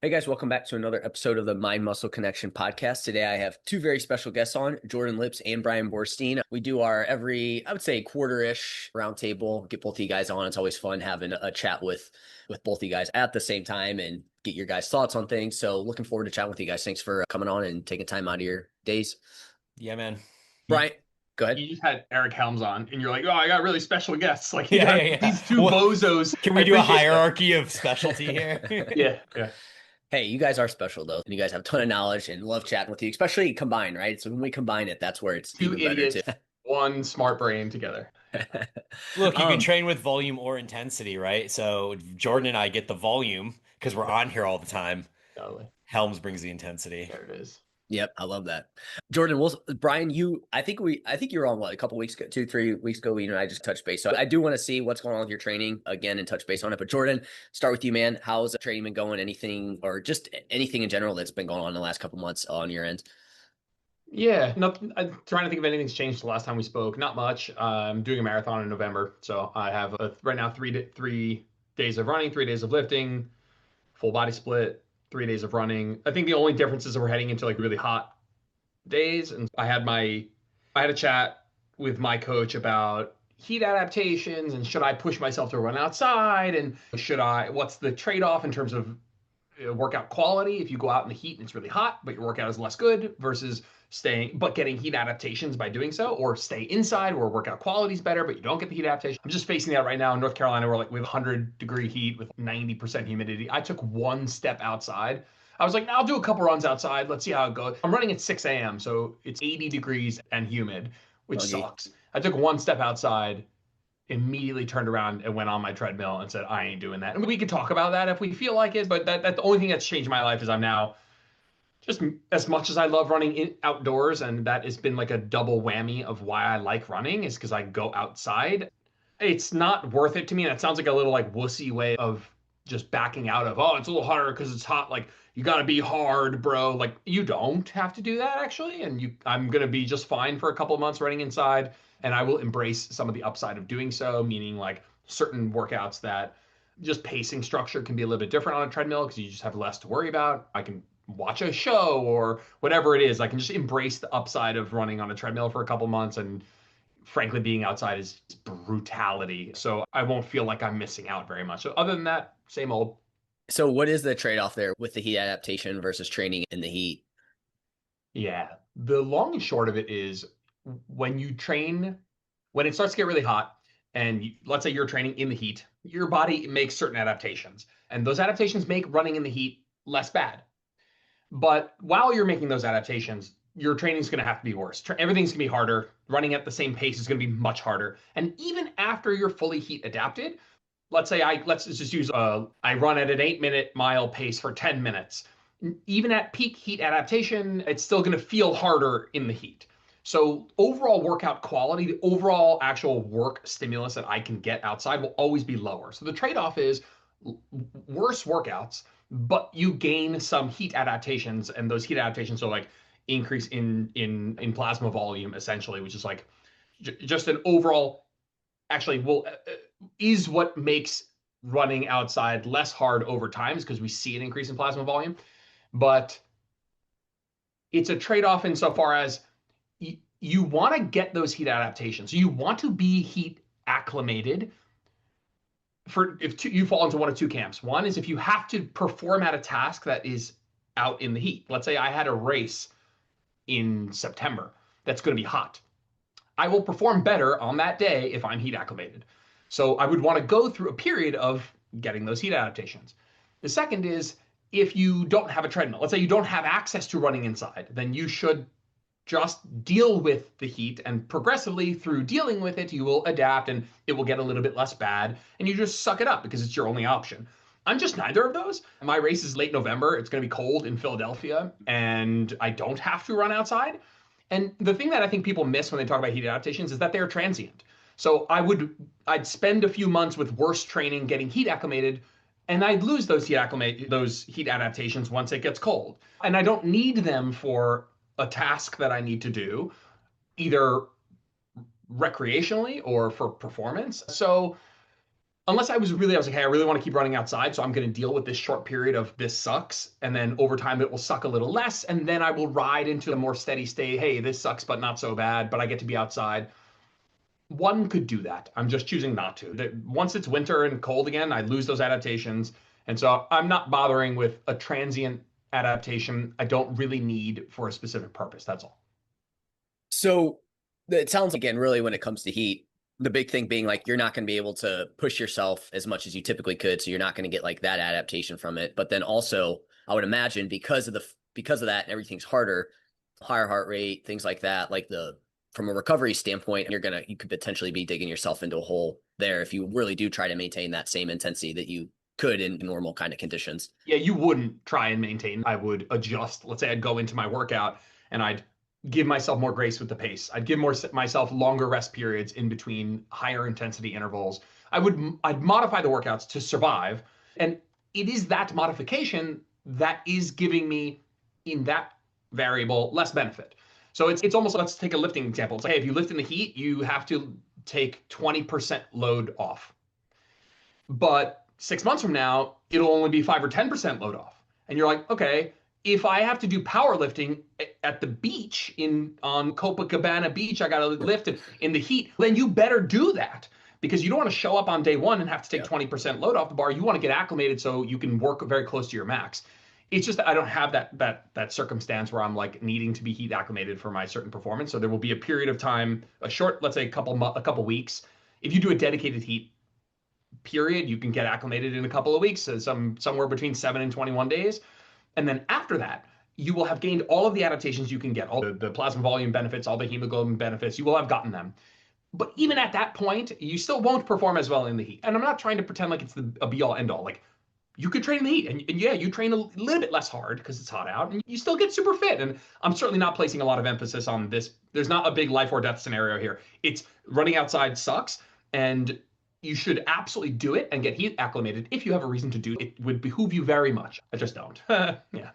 Hey guys, welcome back to another episode of the Mind Muscle Connection podcast. Today I have two very special guests on, Jordan Lips and Bryan Borstein. We do our every, I would say, quarter-ish roundtable, get both of you guys on. It's always fun having a chat with both of you guys at the same time and get your guys' thoughts on things. So looking forward to chatting with you guys. Thanks for coming on and taking time out of your days. Yeah, man. Bryan, go ahead. You just had Eric Helms on, and you're like, "Oh, I got really special guests. Like, you Yeah, got yeah, yeah. these two Well, bozos." Can I we do a appreciate that. hierarchy of specialty here? Yeah. Hey, you guys are special though, and you guys have a ton of knowledge and love chatting with you, especially combined, right? So when we combine it, that's where it's Two even better idiots, too. one smart brain together. Look, you can Um, train with volume or intensity, right? So Jordan and I get the volume because we're on here all the time. Totally. Helms brings the intensity. There it is. Yep, I love that. Jordan, Bryan, I think you were on what, a couple weeks ago, 2, 3 weeks ago. You and I just touched base. So I do want to see what's going on with your training again and touch base on it. But Jordan, start with you, man. How's the training been going? Anything or just anything in general that's been going on in the last couple months on your end? Yeah, nothing. I'm trying to think if anything's changed the last time we spoke. Not much. I'm doing a marathon in November, so I have right now 3 days of running, 3 days of lifting, full body split, 3 days of running. I think the only difference is that we're heading into like really hot days, and I had a chat with my coach about heat adaptations and should I push myself to run outside, and what's the trade-off in terms of workout quality if you go out in the heat and it's really hot but your workout is less good versus getting heat adaptations by doing so, or stay inside where workout quality is better but you don't get the heat adaptation. I'm just facing that right now in North Carolina. We're like with 100-degree heat with 90% humidity. I took one step outside. I was like, now I'll do a couple runs outside. Let's see how it goes. I'm running at 6 a.m., so it's 80 degrees and humid, which Buggy. sucks. I took one step outside, immediately turned around and went on my treadmill and said, I ain't doing that. And we could talk about that if we feel like it, but that's the only thing that's changed my life is I'm now just, as much as I love running outdoors, and that has been like a double whammy of why I like running is because I go outside. It's not worth it to me. And it sounds like a little like wussy way of just backing out of, oh, it's a little harder because it's hot. Like, you got to be hard, bro. Like, you don't have to do that actually. And I'm going to be just fine for a couple of months running inside. And I will embrace some of the upside of doing so, meaning like certain workouts that just pacing structure can be a little bit different on a treadmill because you just have less to worry about. I can watch a show or whatever it is. I can just embrace the upside of running on a treadmill for a couple months. And frankly, being outside is brutality. So I won't feel like I'm missing out very much. So other than that, same old. So what is the trade-off there with the heat adaptation versus training in the heat? Yeah. The long and short of it is when you train, when it starts to get really hot, and let's say you're training in the heat, your body makes certain adaptations. And those adaptations make running in the heat less bad. But while you're making those adaptations, your training's going to have to be worse. Everything's going to be harder. Running at the same pace is going to be much harder. And even after you're fully heat adapted, let's just use I run at an 8-minute mile pace for 10 minutes. Even at peak heat adaptation, it's still going to feel harder in the heat. So overall workout quality, the overall actual work stimulus that I can get outside will always be lower. So the trade-off is worse workouts, but you gain some heat adaptations, and those heat adaptations are like increase in plasma volume essentially, which is like just an overall actually is what makes running outside less hard over time, is because we see an increase in plasma volume. But it's a trade-off insofar as you want to get those heat adaptations. You want to be heat acclimated. If you fall into one of two camps. One is if you have to perform at a task that is out in the heat. Let's say I had a race in September that's going to be hot. I will perform better on that day if I'm heat acclimated. So I would want to go through a period of getting those heat adaptations. The second is if you don't have a treadmill. Let's say you don't have access to running inside, then you should just deal with the heat, and progressively through dealing with it, you will adapt and it will get a little bit less bad, and you just suck it up because it's your only option. I'm just neither of those. My race is late November. It's going to be cold in Philadelphia, and I don't have to run outside. And the thing that I think people miss when they talk about heat adaptations is that they're transient. So I'd spend a few months with worse training getting heat acclimated, and I'd lose those heat adaptations once it gets cold. And I don't need them for a task that I need to do, either recreationally or for performance. So unless I was like, hey, I really want to keep running outside, so I'm going to deal with this short period of this sucks, and then over time it will suck a little less, and then I will ride into a more steady state. Hey, this sucks, but not so bad, but I get to be outside. One could do that. I'm just choosing not to. Once it's winter and cold again, I lose those adaptations, and so I'm not bothering with a transient adaptation I don't really need for a specific purpose. That's all. So it sounds again, really, when it comes to heat, the big thing being like you're not going to be able to push yourself as much as you typically could, so you're not going to get like that adaptation from it. But then also, I would imagine because of that, everything's harder, higher heart rate, things like that. Like from a recovery standpoint, you could potentially be digging yourself into a hole there if you really do try to maintain that same intensity that you could in normal kind of conditions. Yeah, you wouldn't try and maintain. I would adjust. Let's say I'd go into my workout and I'd give myself more grace with the pace. I'd give myself longer rest periods in between higher intensity intervals. I'd modify the workouts to survive. And it is that modification that is giving me in that variable less benefit. So it's almost, let's take a lifting example. It's like, hey, if you lift in the heat, you have to take 20% load off. But 6 months from now, it'll only be 5 or 10% load off. And you're like, okay, if I have to do powerlifting at the beach on Copacabana Beach, I got to lift it in the heat, then you better do that because you don't want to show up on day one and have to take 20% load off the bar. You want to get acclimated so you can work very close to your max. It's just that I don't have that circumstance where I'm like needing to be heat acclimated for my certain performance. So there will be a period of time, a short, let's say a couple weeks. If you do a dedicated heat period, you can get acclimated in a couple of weeks, so somewhere between 7 and 21 days. And then after that, you will have gained all of the adaptations you can get, all the plasma volume benefits, all the hemoglobin benefits, you will have gotten them. But even at that point, you still won't perform as well in the heat. And I'm not trying to pretend like it's a be all end all. Like you could train in the heat and yeah, you train a little bit less hard because it's hot out and you still get super fit. And I'm certainly not placing a lot of emphasis on this. There's not a big life or death scenario here. It's running outside sucks and you should absolutely do it and get heat acclimated if you have a reason to do it. It would behoove you very much. I just don't. Yeah.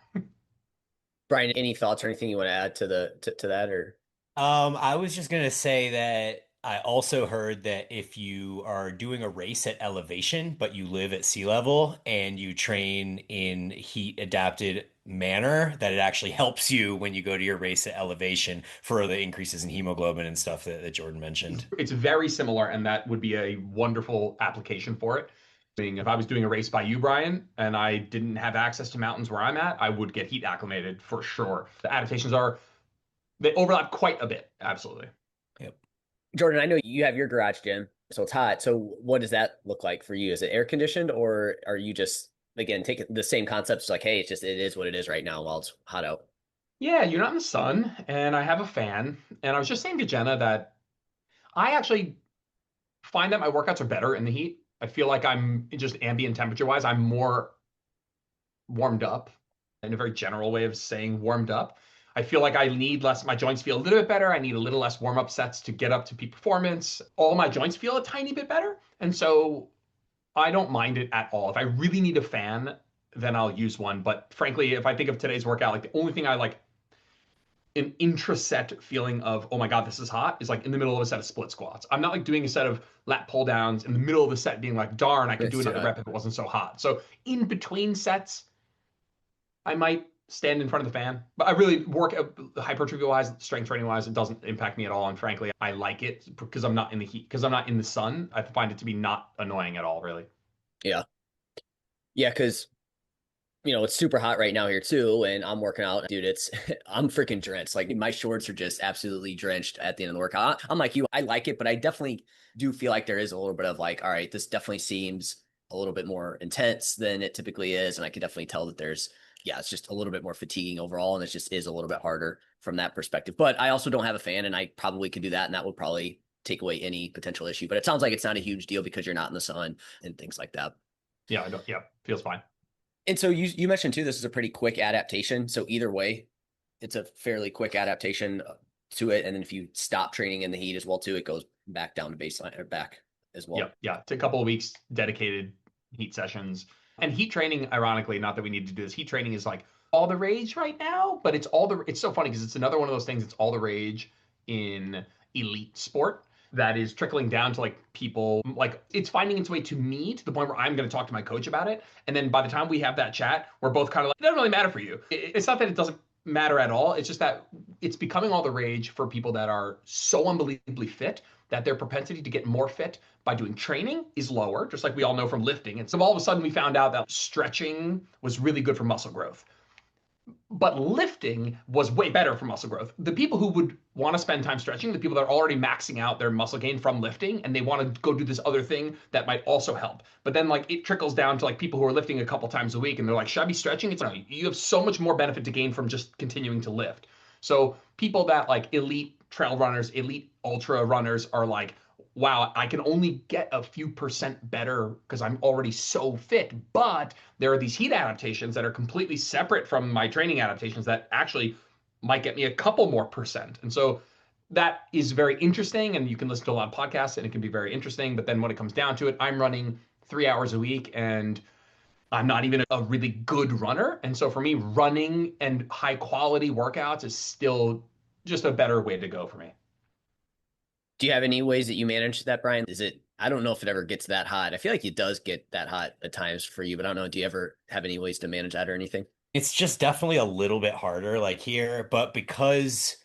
Brian, any thoughts or anything you want to add to that or? I was just gonna say that I also heard that if you are doing a race at elevation, but you live at sea level and you train in heat adapted manner, that it actually helps you when you go to your race at elevation for the increases in hemoglobin and stuff that Jordan mentioned. It's very similar, and that would be a wonderful application for it. If I was doing a race by you, Brian, and I didn't have access to mountains where I'm at, I would get heat acclimated for sure. The adaptations they overlap quite a bit. Absolutely. Yep. Jordan, I know you have your garage gym, so it's hot. So what does that look like for you? Is it air conditioned or are you just, again, taking the same concepts like, hey, it is what it is right now while it's hot out? Yeah, you're not in the sun, and I have a fan. And I was just saying to Jenna that I actually find that my workouts are better in the heat. I feel like I'm just ambient temperature wise, I'm more warmed up in a very general way of saying warmed up. I feel like I need less, my joints feel a little bit better. I need a little less warm up sets to get up to peak performance. All my joints feel a tiny bit better. And so I don't mind it at all. If I really need a fan, then I'll use one. But frankly, if I think of today's workout, like the only thing I like an intraset feeling of, oh my God, this is hot, is like in the middle of a set of split squats. I'm not like doing a set of lat pull downs in the middle of the set being like, darn, I could do another rep if it wasn't so hot. So in between sets, I might stand in front of the fan, but I really work hypertrophy wise, strength training wise, it doesn't impact me at all. And frankly, I like it because I'm not in the heat, because I'm not in the sun. I find it to be not annoying at all, really. Yeah. Yeah, because it's super hot right now here too, and I'm working out, dude. I'm freaking drenched. Like my shorts are just absolutely drenched at the end of the workout. I'm like you, I like it, but I definitely do feel like there is a little bit of like, all right, this definitely seems a little bit more intense than it typically is, and I can definitely tell that it's just a little bit more fatiguing overall, and it just is a little bit harder from that perspective. But I also don't have a fan, and I probably could do that, and that would probably take away any potential issue. But it sounds like it's not a huge deal because you're not in the sun and things like that. Yeah, feels fine. And so you mentioned too, this is a pretty quick adaptation. So either way, it's a fairly quick adaptation to it. And then if you stop training in the heat as well too, it goes back down to baseline or back as well. Yeah. It's a couple of weeks dedicated heat sessions. And heat training, ironically, not that we need to do this, heat training is like all the rage right now, but it's so funny because it's another one of those things, it's all the rage in elite sport. that is trickling down to like people, like it's finding its way to me to the point where I'm going to talk to my coach about it. And then by the time we have that chat, we're both kind of like, it doesn't really matter for you. It's not that it doesn't matter at all. It's just that it's becoming all the rage for people that are so unbelievably fit that their propensity to get more fit by doing training is lower, just like we all know from lifting. And so all of a sudden we found out that stretching was really good for muscle growth. But lifting was way better for muscle growth. The people who would want to spend time stretching, the people that are already maxing out their muscle gain from lifting, and they want to go do this other thing that might also help. But then like it trickles down to like people who are lifting a couple times a week, and they're like, should I be stretching? It's no, you have so much more benefit to gain from just continuing to lift. So people that like elite trail runners, elite ultra runners are like, wow, I can only get a few percent better because I'm already so fit. But there are these heat adaptations that are completely separate from my training adaptations that actually might get me a couple more percent. And so that is very interesting. And you can listen to a lot of podcasts and it can be very interesting. But then when it comes down to it, I'm running 3 hours a week and I'm not even a really good runner. And so for me, running and high quality workouts is still just a better way to go for me. Do you have any ways that you manage that, Brian? Is it, I don't know if it ever gets that hot. I feel like it does get that hot at times for you, but I don't know. Do you ever have any ways to manage that or anything? It's just definitely a little bit harder like here, but because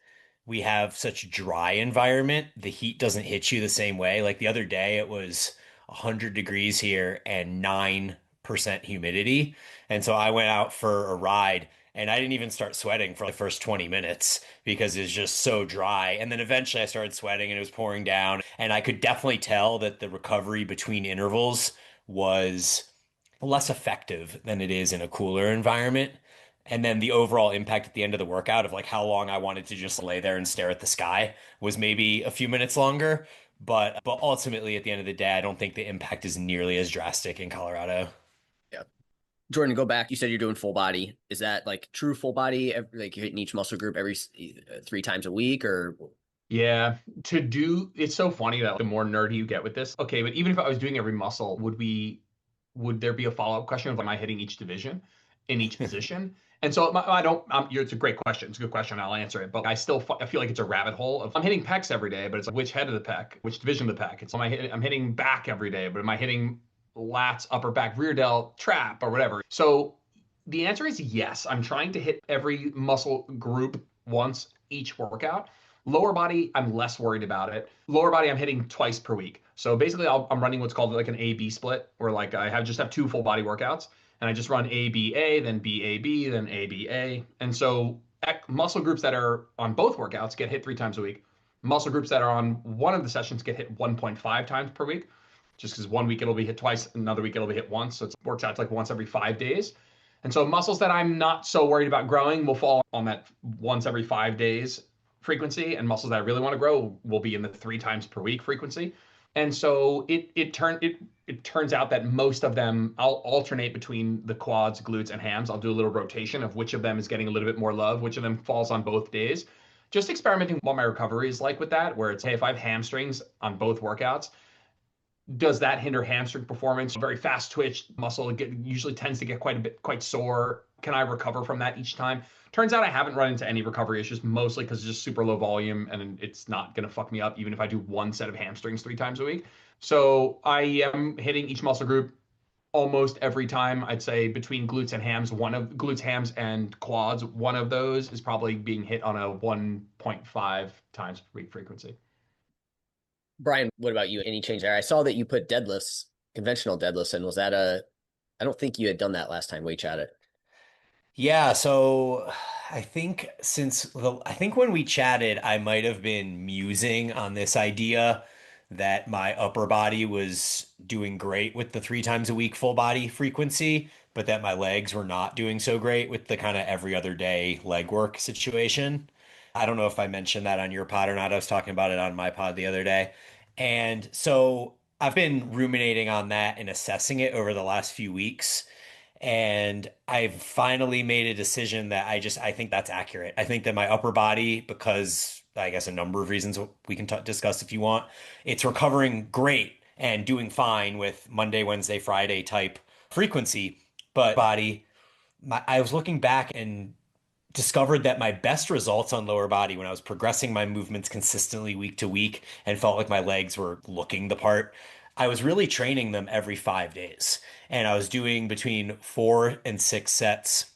we have such dry environment, the heat doesn't hit you the same way. Like the other day, it was 100 degrees here and 9% humidity. And so I went out for a ride and I didn't even start sweating for the first 20 minutes because it's just so dry. And then eventually I started sweating and it was pouring down. And I could definitely tell that the recovery between intervals was less effective than it is in a cooler environment. And then the overall impact at the end of the workout of like how long I wanted to just lay there and stare at the sky was maybe a few minutes longer. But ultimately at the end of the day, I don't think the impact is nearly as drastic in Colorado. Yeah. Jordan, go back. You said you're doing full body. Is that like true full body? Like you're hitting each muscle group every 3 times a week or? Yeah, to do it's so funny that the more nerdy you get with this. Okay, but even if I was doing every muscle, would there be a follow-up question of am I hitting each division in each position? And so I don't. It's a great question. It's a good question. I'll answer it. But I feel like it's a rabbit hole of I'm hitting pecs every day, but it's like which head of the pec, which division of the pec. It's I'm hitting back every day, but am I hitting lats, upper back, rear delt, trap, or whatever? So the answer is yes. I'm trying to hit every muscle group once each workout. Lower body, I'm less worried about it. Lower body, I'm hitting twice per week. So basically, I'm running what's called like an A-B split, where like I have two full body workouts, and I just run A-B-A, then B-A-B, then A-B-A. And so muscle groups that are on both workouts get hit 3 times a week. Muscle groups that are on one of the sessions get hit 1.5 times per week, just because one week it'll be hit twice, another week it'll be hit once. So it works out to like once every 5 days. And so muscles that I'm not so worried about growing will fall on that once every 5 days frequency, and muscles that I really want to grow will be in the 3 times per week frequency. And so it turns out that most of them I'll alternate between the quads, glutes, and hams. I'll do a little rotation of which of them is getting a little bit more love, which of them falls on both days. Just experimenting what my recovery is like with that, where it's hey, if I have hamstrings on both workouts, does that hinder hamstring performance? Very fast twitch muscle usually tends to get quite sore. Can I recover from that each time? Turns out I haven't run into any recovery issues, mostly because it's just super low volume and it's not going to fuck me up even if I do one set of hamstrings 3 times a week. So I am hitting each muscle group almost every time. I'd say between glutes and hams, glutes, hams, and quads, one of those is probably being hit on a 1.5 times per week frequency. Brian, what about you? Any change there? I saw that you put deadlifts, conventional deadlifts, and was that I don't think you had done that last time we chatted. Yeah, so I think when we chatted, I might have been musing on this idea that my upper body was doing great with the 3 times a week full body frequency, but that my legs were not doing so great with the kind of every other day leg work situation. I don't know if I mentioned that on your pod or not. I was talking about it on my pod the other day. And so I've been ruminating on that and assessing it over the last few weeks. And I've finally made a decision that I think that's accurate. I think that my upper body, because I guess a number of reasons we can discuss if you want, it's recovering great and doing fine with Monday, Wednesday, Friday type frequency. But body, I was looking back and discovered that my best results on lower body when I was progressing my movements consistently week to week and felt like my legs were looking the part, I was really training them every 5 days. And I was doing between 4 and 6 sets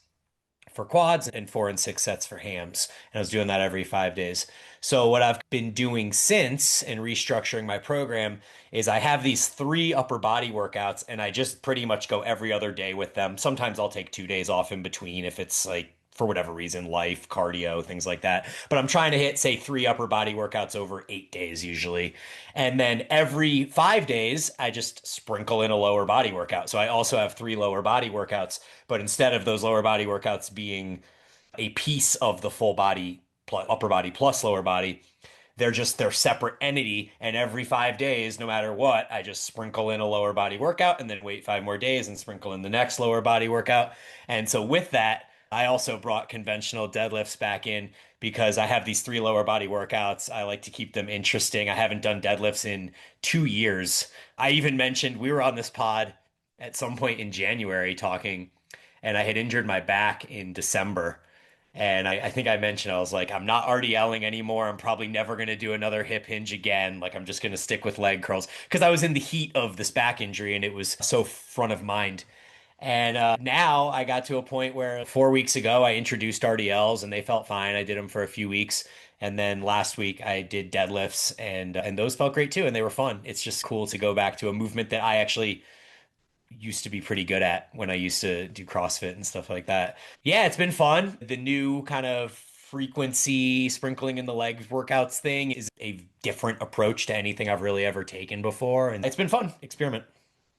for quads and 4 and 6 sets for hams. And I was doing that every 5 days. So what I've been doing since and restructuring my program is I have these three upper body workouts and I just pretty much go every other day with them. Sometimes I'll take 2 days off in between if it's like for whatever reason, life, cardio, things like that. But I'm trying to hit, say, three upper body workouts over 8 days usually. And then every 5 days, I just sprinkle in a lower body workout. So I also have three lower body workouts, but instead of those lower body workouts being a piece of the full body plus upper body plus lower body, they're separate entity. And every 5 days, no matter what, I just sprinkle in a lower body workout and then wait 5 more days and sprinkle in the next lower body workout. And so with that, I also brought conventional deadlifts back in because I have these three lower body workouts. I like to keep them interesting. I haven't done deadlifts in 2 years. I even mentioned we were on this pod at some point in January talking, and I had injured my back in December. And I think I mentioned, I was like, I'm not RDLing anymore. I'm probably never going to do another hip hinge again. Like, I'm just going to stick with leg curls because I was in the heat of this back injury and it was so front of mind. And now I got to a point where 4 weeks ago I introduced RDLs and they felt fine. I did them for a few weeks. And then last week I did deadlifts and those felt great too. And they were fun. It's just cool to go back to a movement that I actually used to be pretty good at when I used to do CrossFit and stuff like that. Yeah, it's been fun. The new kind of frequency sprinkling in the legs workouts thing is a different approach to anything I've really ever taken before. And it's been fun. Experiment.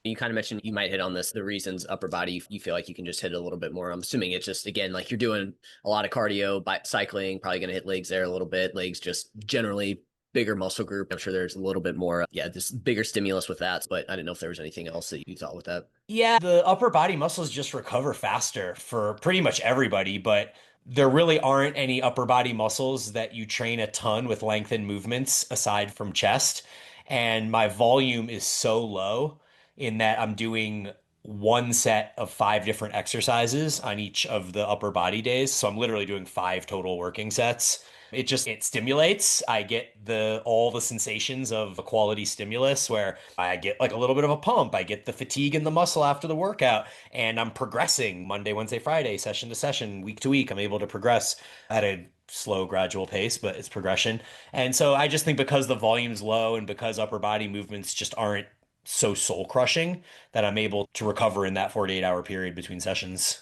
You kind of mentioned you might hit on this, the reasons upper body you feel like you can just hit a little bit more. I'm assuming it's just, again, like you're doing a lot of cardio, cycling, probably going to hit legs there a little bit. Legs just generally bigger muscle group. I'm sure there's a little bit more, yeah, just bigger stimulus with that. But I didn't know if there was anything else that you thought with that. Yeah, the upper body muscles just recover faster for pretty much everybody, but there really aren't any upper body muscles that you train a ton with lengthened movements aside from chest. And my volume is so low in that I'm doing one set of five different exercises on each of the upper body days. So I'm literally doing five total working sets. It stimulates. I get the all the sensations of a quality stimulus where I get like a little bit of a pump. I get the fatigue in the muscle after the workout, and I'm progressing Monday, Wednesday, Friday, session to session, week to week. I'm able to progress at a slow, gradual pace, but it's progression. And so I just think because the volume's low and because upper body movements just aren't so soul crushing that I'm able to recover in that 48-hour period between sessions.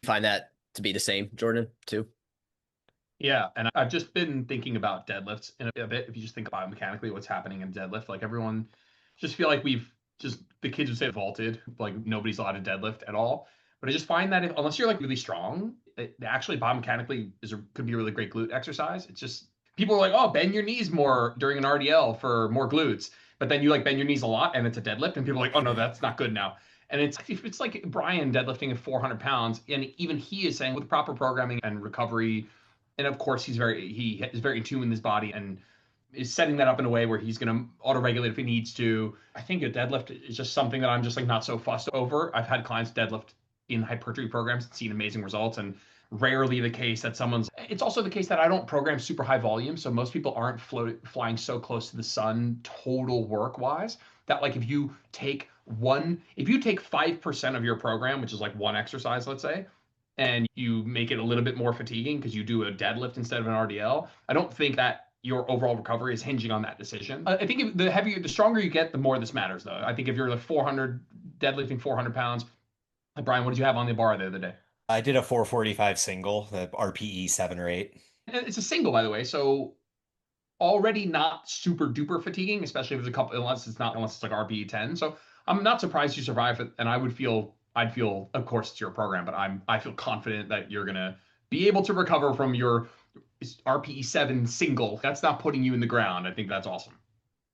Find that to be the same, Jordan, too. Yeah, and I've just been thinking about deadlifts in a bit. If you just think biomechanically what's happening in deadlift, like everyone just feel like we've just the kids would say vaulted, like nobody's allowed to deadlift at all. But I just find that unless you're like really strong, it actually biomechanically could be a really great glute exercise. It's just people are like, oh, bend your knees more during an RDL for more glutes, but then you like bend your knees a lot and it's a deadlift, and people are like, oh no, that's not good now. And it's like Bryan deadlifting at 400 pounds, and even he is saying with proper programming and recovery, and of course he is very in tune with his body and is setting that up in a way where he's going to auto regulate if he needs to. I think a deadlift is just something that I'm just like not so fussed over. I've had clients deadlift in hypertrophy programs and seen amazing results, and rarely the case that someone's. It's also the case that I don't program super high volume, so most people aren't flying so close to the sun total work wise that like if you take 5% of your program, which is like one exercise, let's say, and you make it a little bit more fatiguing because you do a deadlift instead of an RDL, I don't think that your overall recovery is hinging on that decision. I think the stronger you get, the more this matters, though. I think if you're like 400 deadlifting 400 pounds, like Bryan, what did you have on the bar the other day? I did a 445 single, the RPE 7 or 8. And it's a single, by the way, so already not super duper fatiguing, especially if it's a couple, unless it's like RPE 10. So I'm not surprised you survived it, and I'd feel, of course, it's your program, but I feel confident that you're gonna be able to recover from your RPE 7 single. That's not putting you in the ground. I think that's awesome.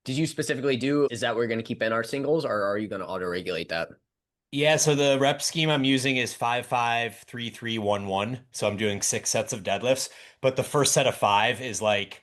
Did you specifically is that where you're going to keep in our singles, or are you going to auto regulate that? Yeah, so the rep scheme I'm using is 5-5-3-3-1-1. So I'm doing 6 sets of deadlifts, but the first set of five is like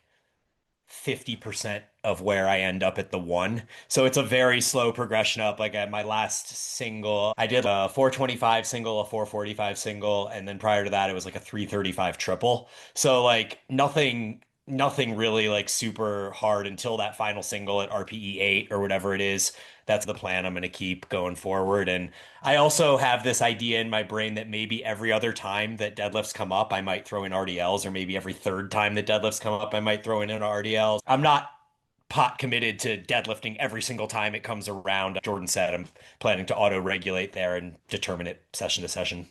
50% of where I end up at the one. So it's a very slow progression up. Like at my last single, I did a 425 single, a 445 single, and then prior to that, it was like a 335 triple. So like nothing really like super hard until that final single at RPE 8 or whatever it is. That's the plan I'm going to keep going forward. And I also have this idea in my brain that maybe every other time that deadlifts come up, I might throw in RDLs, or maybe every third time that deadlifts come up, I might throw in an RDLs. I'm not pot committed to deadlifting every single time it comes around. Jordan said I'm planning to auto regulate there and determine it session to session.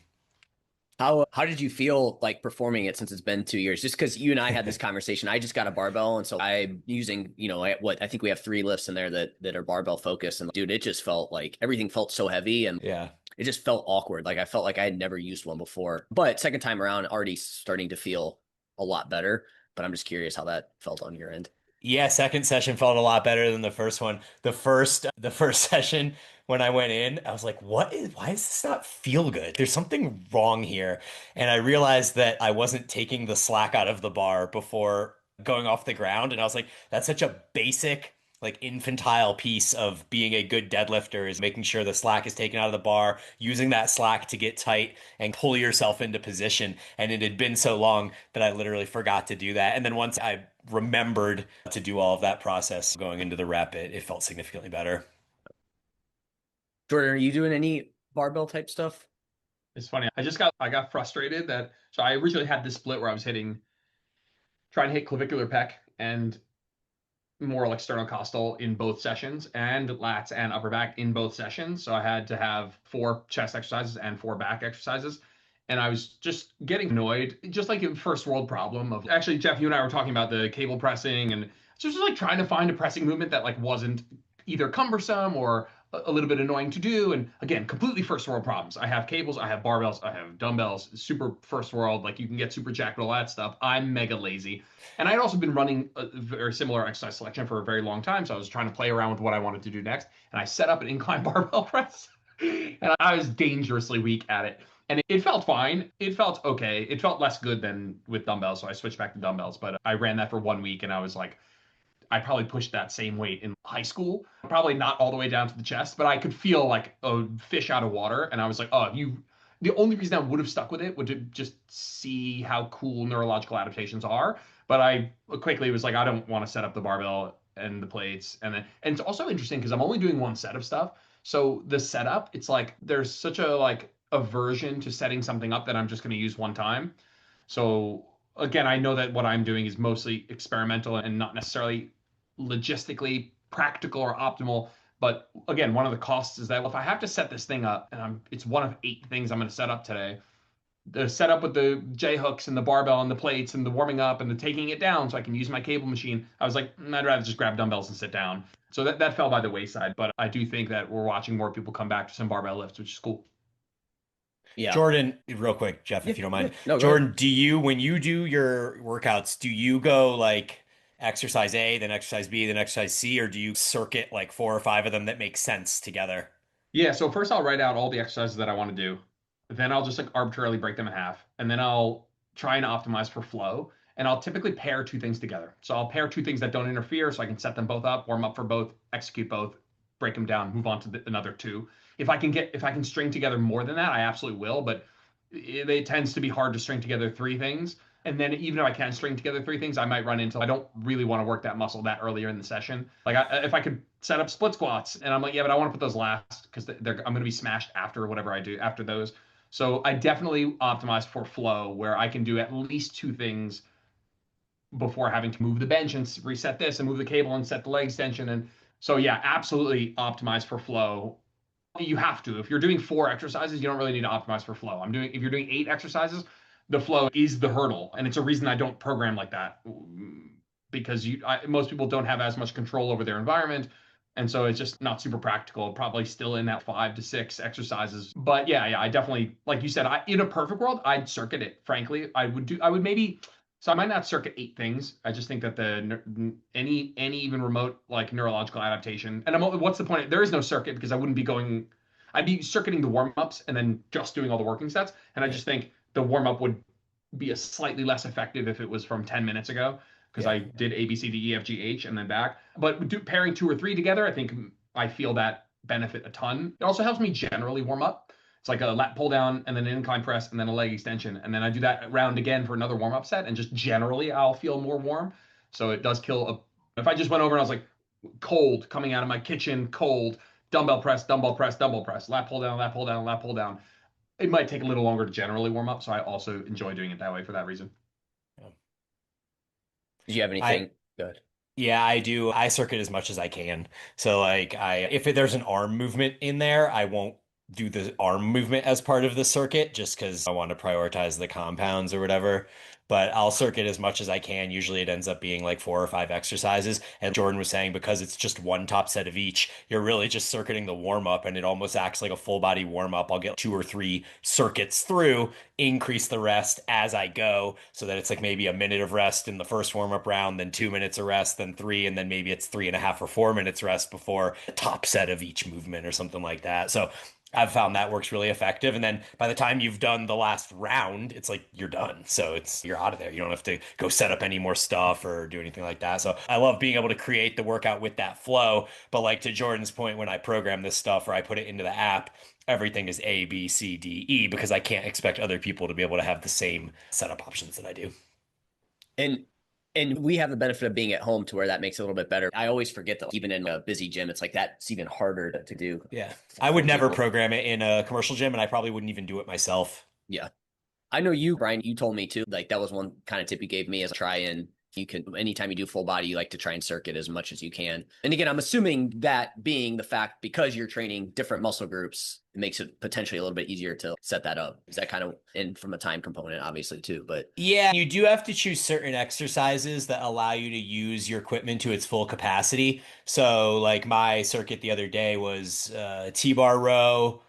How did you feel like performing it since it's been 2 years? Just because you and I had this conversation, I just got a barbell, and so I'm using, what I think we have 3 lifts in there that are barbell focused, and dude, it just felt like everything felt so heavy, and Yeah. it just felt awkward. Like I felt like I had never used one before, but second time around, already starting to feel a lot better. But I'm just curious how that felt on your end. Yeah, second session felt a lot better than the first one. The first session when I went in, I was like, why does this not feel good? There's something wrong here. And I realized that I wasn't taking the slack out of the bar before going off the ground. And I was like, that's such a basic, like infantile piece of being a good deadlifter is making sure the slack is taken out of the bar, using that slack to get tight and pull yourself into position. And it had been so long that I literally forgot to do that. And then once I remembered to do all of that process going into the rep, it felt significantly better. Jordan, are you doing any barbell type stuff? It's funny. I got frustrated that so I originally had this split where I was trying to hit clavicular pec and more like sternocostal in both sessions and lats and upper back in both sessions. So I had to have 4 chest exercises and 4 back exercises. And I was just getting annoyed, just like a first world problem of actually, Jeff, you and I were talking about the cable pressing and just like trying to find a pressing movement that like wasn't either cumbersome or a little bit annoying to do. And again, completely first world problems. I have cables, I have barbells, I have dumbbells, super first world. Like you can get super jacked with all that stuff. I'm mega lazy. And I had also been running a very similar exercise selection for a very long time. So I was trying to play around with what I wanted to do next. And I set up an incline barbell press. And I was dangerously weak at it. And it felt fine. It felt okay. It felt less good than with dumbbells. So I switched back to dumbbells. But I ran that for 1 week and I was like, I probably pushed that same weight in high school. Probably not all the way down to the chest, but I could feel like a fish out of water. And I was like, oh, the only reason I would have stuck with it would to just see how cool neurological adaptations are. But I quickly was like, I don't want to set up the barbell and the plates. And it's also interesting because I'm only doing one set of stuff. So the setup, it's like there's such a like aversion to setting something up that I'm just going to use one time. So again, I know that what I'm doing is mostly experimental and not necessarily logistically practical or optimal. But again, one of the costs is that if I have to set this thing up, and it's one of 8 things I'm going to set up today, the setup with the J hooks and the barbell and the plates and the warming up and the taking it down so I can use my cable machine. I was like, I'd rather just grab dumbbells and sit down. So that fell by the wayside. But I do think that we're watching more people come back to some barbell lifts, which is cool. Yeah. Jordan, real quick, Jeff, Yeah, if you don't yeah. mind. No, go ahead. Jordan, when you do your workouts, do you go like exercise A, then exercise B, then exercise C, or do you circuit like 4 or 5 of them that make sense together? Yeah, so first I'll write out all the exercises that I want to do. Then I'll just like arbitrarily break them in half. And then I'll try and optimize for flow. And I'll typically pair 2 things together. So I'll pair 2 things that don't interfere so I can set them both up, warm up for both, execute both, break them down, move on to another 2. If I can string together more than that, I absolutely will, but it tends to be hard to string together 3 things. And then even if I can string together 3 things, I might run into I don't really want to work that muscle that earlier in the session. Like if I could set up split squats, and I'm like, yeah, but I want to put those last because I'm going to be smashed after whatever I do after those. So I definitely optimize for flow where I can do at least 2 things before having to move the bench and reset this and move the cable and set the leg extension. And so yeah, absolutely optimize for flow. You have to. If you're doing 4 exercises, you don't really need to optimize for flow. If you're doing 8 exercises, the flow is the hurdle, and it's a reason I don't program like that because most people don't have as much control over their environment, and so it's just not super practical. Probably still in that 5 to 6 exercises, but yeah, I definitely like you said. In a perfect world, I'd circuit it. Frankly, I would maybe. So I might not circuit 8 things. I just think that any even remote like neurological adaptation, and what's the point? There is no circuit because I wouldn't be going. I'd be circuiting the warm ups and then just doing all the working sets. And I just think the warm up would be a slightly less effective if it was from 10 minutes ago. because Yeah. I did A, B, C, D, E, F, G, H, and then back. But pairing 2 or 3 together, I think I feel that benefit a ton. It also helps me generally warm up. It's like a lat pull down and then an incline press and then a leg extension. And then I do that round again for another warm up set. And just generally, I'll feel more warm. So it does kill if I just went over and I was like cold coming out of my kitchen, cold, dumbbell press, dumbbell press, dumbbell press, lat pull down, lat pull down, lat pull down. It might take a little longer to generally warm up. So I also enjoy doing it that way for that reason. Did you have I anything good? Yeah, I do. I circuit as much as I can. So like if there's an arm movement in there, I won't do the arm movement as part of the circuit just because I want to prioritize the compounds or whatever. But I'll circuit as much as I can. Usually it ends up being like 4 or 5 exercises. And Jordan was saying because it's just one top set of each, you're really just circuiting the warm up and it almost acts like a full body warm up. I'll get 2 or 3 circuits through, increase the rest as I go so that it's like maybe a minute of rest in the first warm up round, then 2 minutes of rest, then three, and then maybe it's 3.5 or 4 minutes rest before the top set of each movement or something like that. So I've found that works really effective. And then by the time you've done the last round, it's like you're done. So you're out of there. You don't have to go set up any more stuff or do anything like that. So I love being able to create the workout with that flow. But like to Jordan's point, when I program this stuff or I put it into the app, everything is A, B, C, D, E because I can't expect other people to be able to have the same setup options that I do. And we have the benefit of being at home to where that makes it a little bit better. I always forget that even in a busy gym, it's like that's even harder to do Yeah. I would for never people. program it in a commercial gym and I probably wouldn't even do it myself. Yeah. I know you, Brian, you told me too, like that was one kind of tip you gave me as a try and you can, anytime you do full body, you like to try and circuit as much as you can. And again, I'm assuming that being the fact because you're training different muscle groups, it makes it potentially a little bit easier to set that up. Is that kind of in from a time component, obviously, too? But Yeah, you do have to choose certain exercises that allow you to use your equipment to its full capacity. So, like my circuit the other day was T-bar row,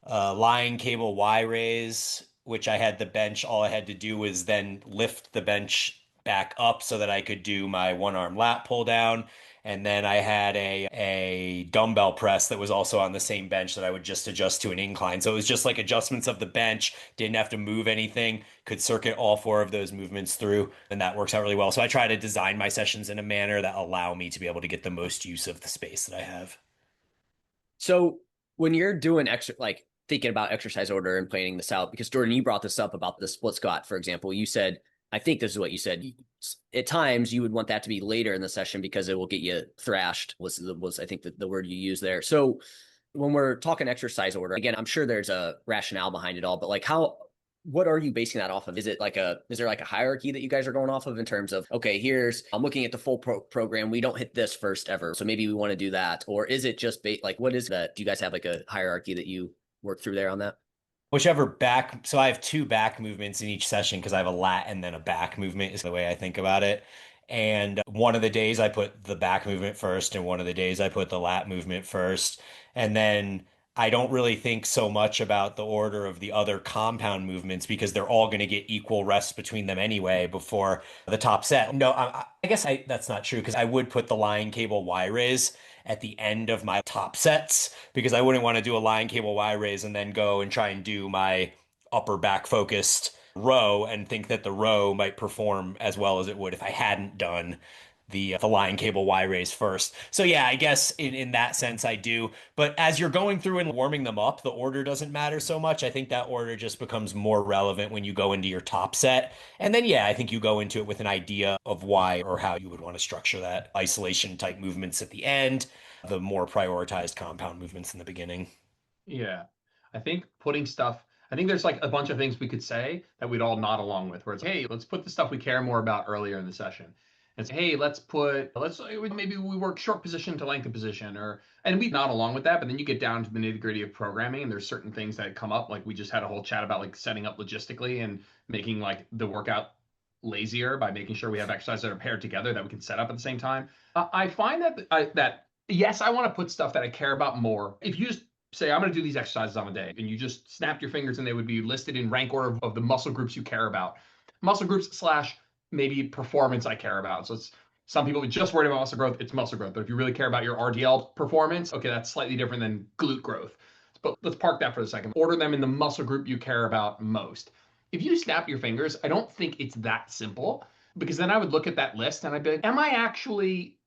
lying cable Y raise, which I had the bench. All I had to do was then lift the bench back up so that I could do my one arm lat pull down. And then I had a dumbbell press that was also on the same bench that I would just adjust to an incline. So it was just like adjustments of the bench, didn't have to move anything, could circuit all 4 of those movements through, and that works out really well. So I try to design my sessions in a manner that allow me to be able to get the most use of the space that I have. so when you're doing extra, like thinking about exercise order and planning this out, because Jordan, you brought this up about the split squat, for example, you said, I think this is what you said. At times, you would want that to be later in the session because it will get you thrashed. Was I think the word you used there. So when we're talking exercise order, again, I'm sure there's a rationale behind it all, but like what are you basing that off of? Is there like a hierarchy that you guys are going off of in terms of, okay, I'm looking at the full program. We don't hit this first ever. So maybe we want to do that. Or is it just like, what is that? Do you guys have like a hierarchy that you work through there on that? Whichever back, so I have 2 back movements in each session because I have a lat and then a back movement is the way I think about it. And one of the days I put the back movement first, and one of the days I put the lat movement first. And then I don't really think so much about the order of the other compound movements because they're all going to get equal rests between them anyway before the top set. No, I guess that's not true because I would put the lying cable Y raise at the end of my top sets because I wouldn't want to do a lying cable Y raise and then go and try and do my upper back focused row and think that the row might perform as well as it would if I hadn't done the lying cable Y raise first. So yeah, I guess in that sense I do. But as you're going through and warming them up, the order doesn't matter so much. I think that order just becomes more relevant when you go into your top set. And then yeah, I think you go into it with an idea of why or how you would want to structure that isolation type movements at the end, the more prioritized compound movements in the beginning. Yeah. I think there's like a bunch of things we could say that we'd all nod along with, where it's, hey, let's put the stuff we care more about earlier in the session. And say, hey, maybe we work short position to lengthen position, and we nod along with that. But then you get down to the nitty gritty of programming, and there's certain things that come up. Like we just had a whole chat about like setting up logistically and making like the workout lazier by making sure we have exercises that are paired together that we can set up at the same time. I find that yes, I want to put stuff that I care about more. If you just say I'm going to do these exercises on a day, and you just snapped your fingers, and they would be listed in rank order of the muscle groups you care about, muscle groups slash maybe performance I care about. So it's some people just worried about muscle growth, it's muscle growth. But if you really care about your RDL performance, okay, that's slightly different than glute growth. But let's park that for a second. Order them in the muscle group you care about most. If you snap your fingers, I don't think it's that simple. because then I would look at that list and I'd be like, am I actually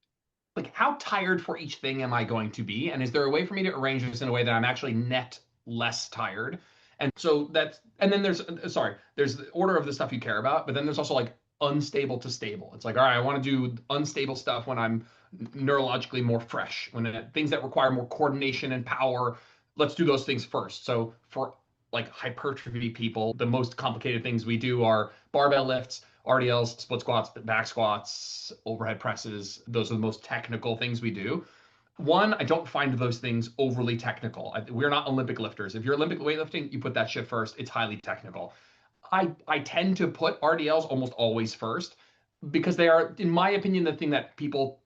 like, how tired for each thing am I going to be? And is there a way for me to arrange this in a way that I'm actually net less tired? And so that's, and then there's the order of the stuff you care about, but then there's also like unstable to stable. It's like, all right, I want to do unstable stuff when I'm neurologically more fresh, things that require more coordination and power, let's do those things first. So for like hypertrophy people, the most complicated things we do are barbell lifts, RDLs, split squats, back squats, overhead presses. Those are the most technical things we do. One, I don't find those things overly technical. We're not Olympic lifters. If you're Olympic weightlifting, you put that shit first. It's highly technical. I tend to put RDLs almost always first because they are, in my opinion, the thing that people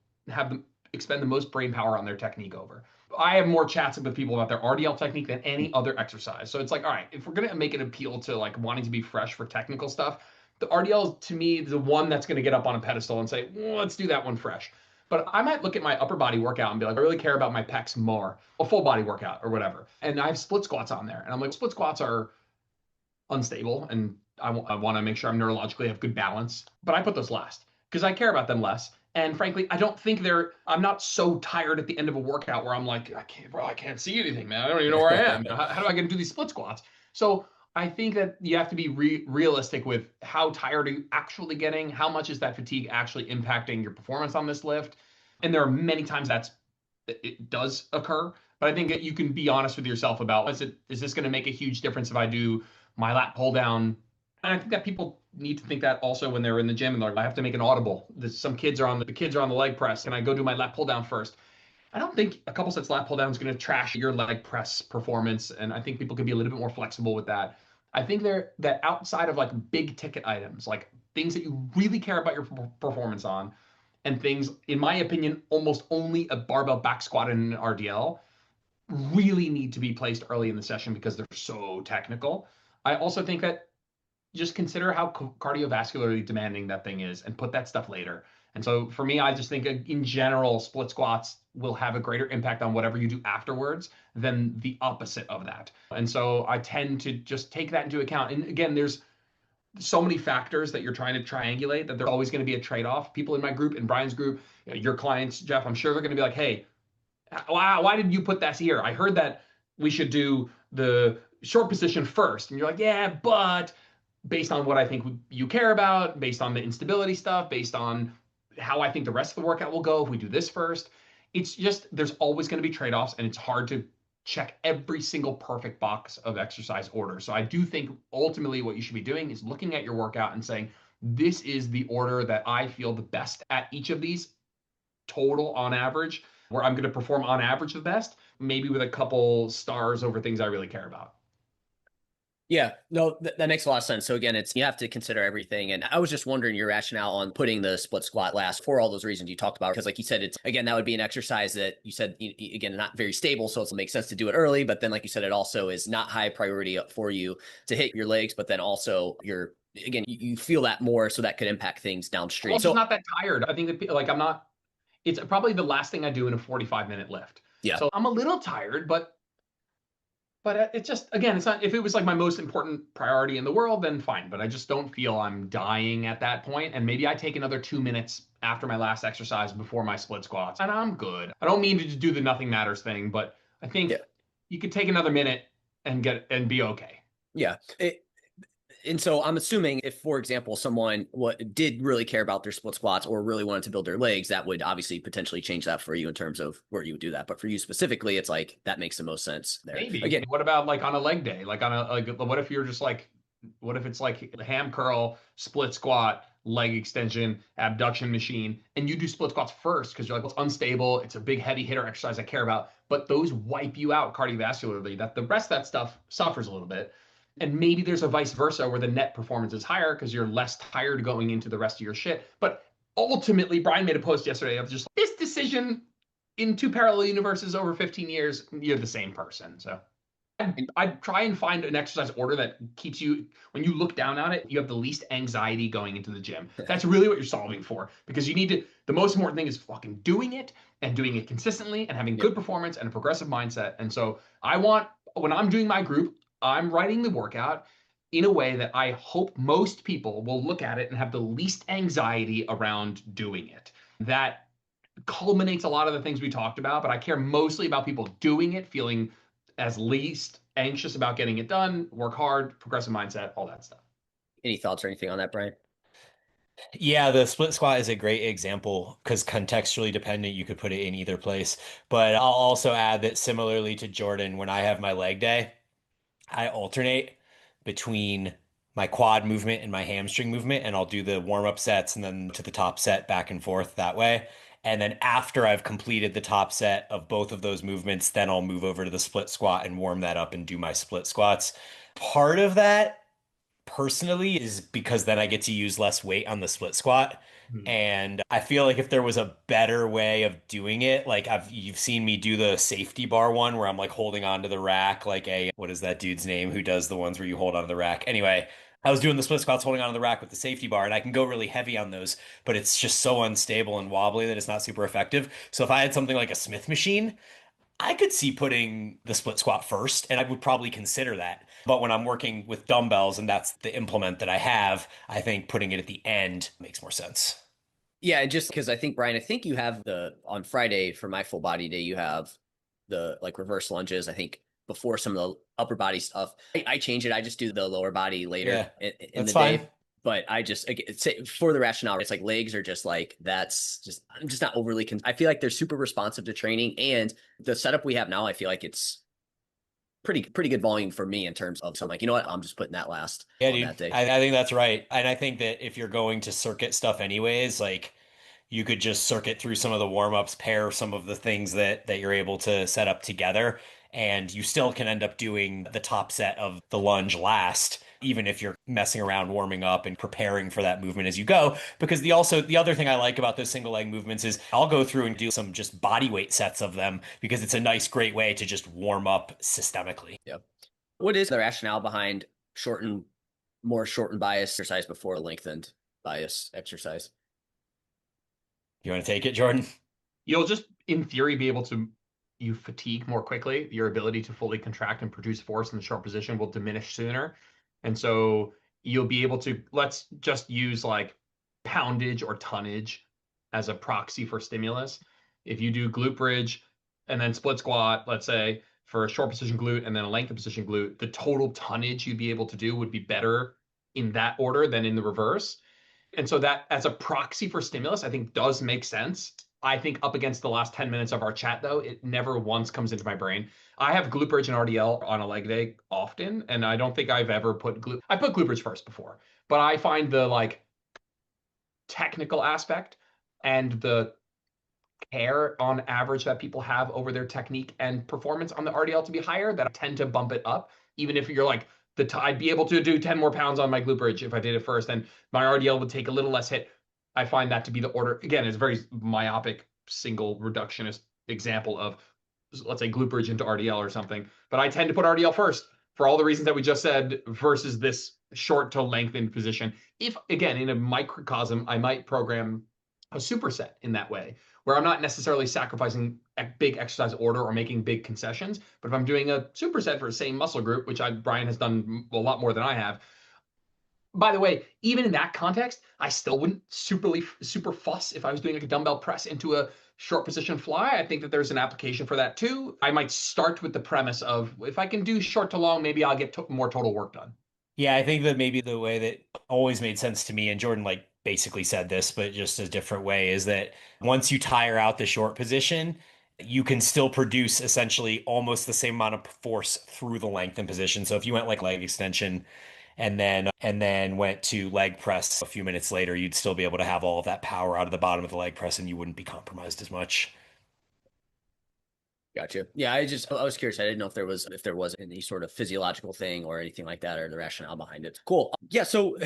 expend the most brain power on their technique over. I have more chats with people about their RDL technique than any other exercise. So it's like, all right, if we're gonna make an appeal to like wanting to be fresh for technical stuff, the RDL is to me the one that's gonna get up on a pedestal and say, well, let's do that one fresh. But I might look at my upper body workout and be like, I really care about my pecs more, a full body workout or whatever. And I have split squats on there. And I'm like, split squats are unstable and I want to make sure I'm neurologically have good balance, but I put those last because I care about them less. And frankly, I don't think I'm not so tired at the end of a workout where I'm like, I can't see anything, man. I don't even know where I am. How do I get to do these split squats? So I think that you have to be realistic with how tired are you actually getting? How much is that fatigue actually impacting your performance on this lift? And there are many times it does occur, but I think that you can be honest with yourself about, is this going to make a huge difference if I do my lat pull down? And I think that people need to think that also when they're in the gym and they're like, I have to make an audible. Some kids are on the leg press. Can I go do my lat pull down first? I don't think a couple sets lat pull down is going to trash your leg press performance. And I think people can be a little bit more flexible with that. I think that outside of like big ticket items, like things that you really care about your performance on, and things, in my opinion, almost only a barbell back squat and an RDL really need to be placed early in the session because they're so technical. I also think that just consider how cardiovascularly demanding that thing is and put that stuff later. And so for me, I just think in general, split squats will have a greater impact on whatever you do afterwards than the opposite of that. And so I tend to just take that into account. And again, there's so many factors that you're trying to triangulate that there's always going to be a trade-off. People in my group, in Brian's group, your clients, Jeff, I'm sure they're going to be like, hey, why did you put that here? I heard that we should do the short position first. And you're like, yeah, but based on what I think you care about, based on the instability stuff, based on how I think the rest of the workout will go if we do this first. It's just, there's always going to be trade-offs and it's hard to check every single perfect box of exercise order. So I do think ultimately what you should be doing is looking at your workout and saying, this is the order that I feel the best at each of these total on average, where I'm going to perform on average the best, maybe with a couple stars over things I really care about. Yeah, no, that makes a lot of sense. So again, you have to consider everything. And I was just wondering your rationale on putting the split squat last for all those reasons you talked about. Because like you said, that would be an exercise that you said, again, not very stable. So it makes sense to do it early. But then like you said, it also is not high priority for you to hit your legs. But then also you feel that more. So that could impact things downstream. I'm just not that tired. I think that like it's probably the last thing I do in a 45-minute lift. Yeah. So I'm a little tired, but it's just, again, it's not, if it was like my most important priority in the world, then fine. But I just don't feel I'm dying at that point. And maybe I take another 2 minutes after my last exercise before my split squats and I'm good. I don't mean to just do the nothing matters thing, but I think you could take another minute and be okay. Yeah. And so I'm assuming if, for example, someone did really care about their split squats or really wanted to build their legs, that would obviously potentially change that for you in terms of where you would do that. But for you specifically, it's like that makes the most sense there. Maybe. Again, what about like on a leg day? Like what if you're just like, what if it's like ham curl, split squat, leg extension, abduction machine, and you do split squats first because you're like, well, it's unstable. It's a big heavy hitter exercise I care about, but those wipe you out cardiovascularly. That the rest of that stuff suffers a little bit. And maybe there's a vice versa where the net performance is higher because you're less tired going into the rest of your shit. But ultimately, Brian made a post yesterday of just this decision in 2 parallel universes over 15 years, you're the same person. So I'd try and find an exercise order that keeps you, when you look down on it, you have the least anxiety going into the gym. That's really what you're solving for, because the most important thing is fucking doing it and doing it consistently and having good performance and a progressive mindset. And so when I'm doing my group, I'm writing the workout. in a way that I hope most people will look at it and have the least anxiety around doing it. That culminates a lot of the things we talked about, but I care mostly about people doing it, feeling as least anxious about getting it done, work hard, progressive mindset, all that stuff. Any thoughts or anything on that, Brian? Yeah, the split squat is a great example because contextually dependent, you could put it in either place. But I'll also add that similarly to Jordan, when I have my leg day, I alternate between my quad movement and my hamstring movement, and I'll do the warm-up sets and then to the top set back and forth that way. And then after I've completed the top set of both of those movements, then I'll move over to the split squat and warm that up and do my split squats. Part of that personally is because then I get to use less weight on the split squat. Hmm. And I feel like if there was a better way of doing it, like you've seen me do the safety bar one where I'm like holding onto the rack like a what is that dude's name who does the ones where you hold onto the rack? Anyway, I was doing the split squats holding onto the rack with the safety bar and I can go really heavy on those, but it's just so unstable and wobbly that it's not super effective. So if I had something like a Smith machine, I could see putting the split squat first, and I would probably consider that. But when I'm working with dumbbells and that's the implement that I have, I think putting it at the end makes more sense. Yeah, just because I think, Brian, I think you have on Friday for my full body day, you have the like reverse lunges. I think before some of the upper body stuff, I change it. I just do the lower body later Yeah, in that's the fine. day. But I just for the rationale, it's like legs are just like I'm just not overly. I feel like they're super responsive to training, and the setup we have now, I feel like it's pretty good volume for me in terms of. So I'm like, you know what, I'm just putting that last Yeah, on dude. that day. I think that's right. And I think that if you're going to circuit stuff anyways, like you could just circuit through some of the warm-ups, pair some of the things that you're able to set up together, and you still can end up doing the top set of the lunge last, even if you're messing around warming up and preparing for that movement as you go. Because the other thing I like about those single leg movements is I'll go through and do some just body weight sets of them because it's a nice, great way to just warm up systemically. Yep. What is the rationale behind more shortened bias exercise before lengthened bias exercise? You want to take it, Jordan? You'll just, in theory, be able to, you fatigue more quickly. Your ability to fully contract and produce force in the short position will diminish sooner. And so you'll be able to, let's just use like poundage or tonnage as a proxy for stimulus. If you do glute bridge and then split squat, let's say for a short position glute and then a lengthened position glute, the total tonnage you'd be able to do would be better in that order than in the reverse. And so that as a proxy for stimulus, I think does make sense. I think up against the last 10 minutes of our chat, though, it never once comes into my brain. I have glute bridge and RDL on a leg day often, and I don't think I've ever put I put glute bridge first before, but I find the like technical aspect and the care on average that people have over their technique and performance on the RDL to be higher, that I tend to bump it up. Even if you're like, I'd be able to do 10 more pounds on my glute bridge if I did it first, and my RDL would take a little less hit. I find that to be the order. Again, it's a very myopic, single reductionist example of, let's say, glute bridge into RDL or something. But I tend to put RDL first for all the reasons that we just said versus this short to lengthened position. If, again, in a microcosm, I might program a superset in that way, where I'm not necessarily sacrificing a big exercise order or making big concessions. But if I'm doing a superset for the same muscle group, which Brian has done a lot more than I have, by the way, even in that context, I still wouldn't super fuss if I was doing like a dumbbell press into a short position fly. I think that there's an application for that too. I might start with the premise of if I can do short to long, maybe I'll get more total work done. Yeah, I think that maybe the way that always made sense to me, and Jordan like basically said this, but just a different way, is that once you tire out the short position, you can still produce essentially almost the same amount of force through the lengthened position. So if you went like leg extension and then went to leg press a few minutes later, you'd still be able to have all of that power out of the bottom of the leg press and you wouldn't be compromised as much. Gotcha. Yeah, I was curious. I didn't know if there was any sort of physiological thing or anything like that, or the rationale behind it. Cool. Yeah. So,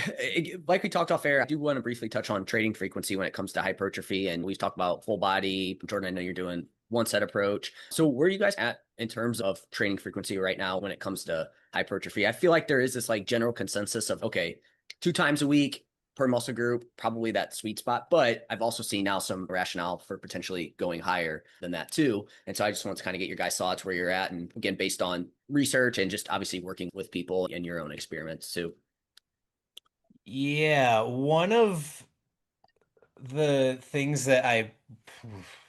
like we talked off air, I do want to briefly touch on training frequency when it comes to hypertrophy, and we've talked about full body. Jordan, I know you're doing one set approach. So, where are you guys at in terms of training frequency right now when it comes to hypertrophy? I feel like there is this like general consensus of okay, 2 times a week per muscle group, probably that sweet spot. But I've also seen now some rationale for potentially going higher than that too. And so I just want to kind of get your guys' thoughts where you're at. And again, based on research and just obviously working with people and your own experiments too. Yeah, one of the things that I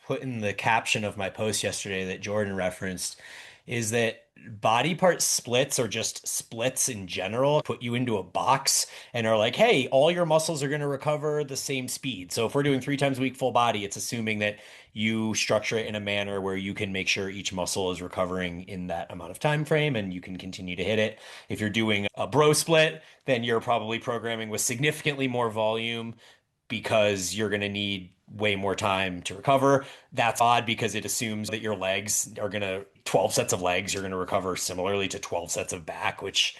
put in the caption of my post yesterday that Jordan referenced is that body part splits, or just splits in general, put you into a box and are like, hey, all your muscles are going to recover the same speed. So if we're doing 3 times a week full body, it's assuming that you structure it in a manner where you can make sure each muscle is recovering in that amount of time frame and you can continue to hit it. If you're doing a bro split, then you're probably programming with significantly more volume because you're going to need way more time to recover. That's odd because it assumes that your legs are going to, 12 sets of legs, you're going to recover similarly to 12 sets of back, which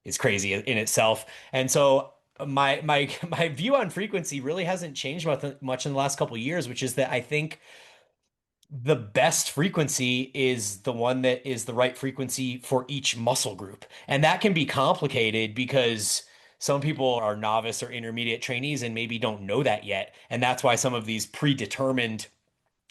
is crazy in itself. And so my view on frequency really hasn't changed much in the last couple of years, which is that I think the best frequency is the one that is the right frequency for each muscle group. And that can be complicated because some people are novice or intermediate trainees and maybe don't know that yet. And that's why some of these predetermined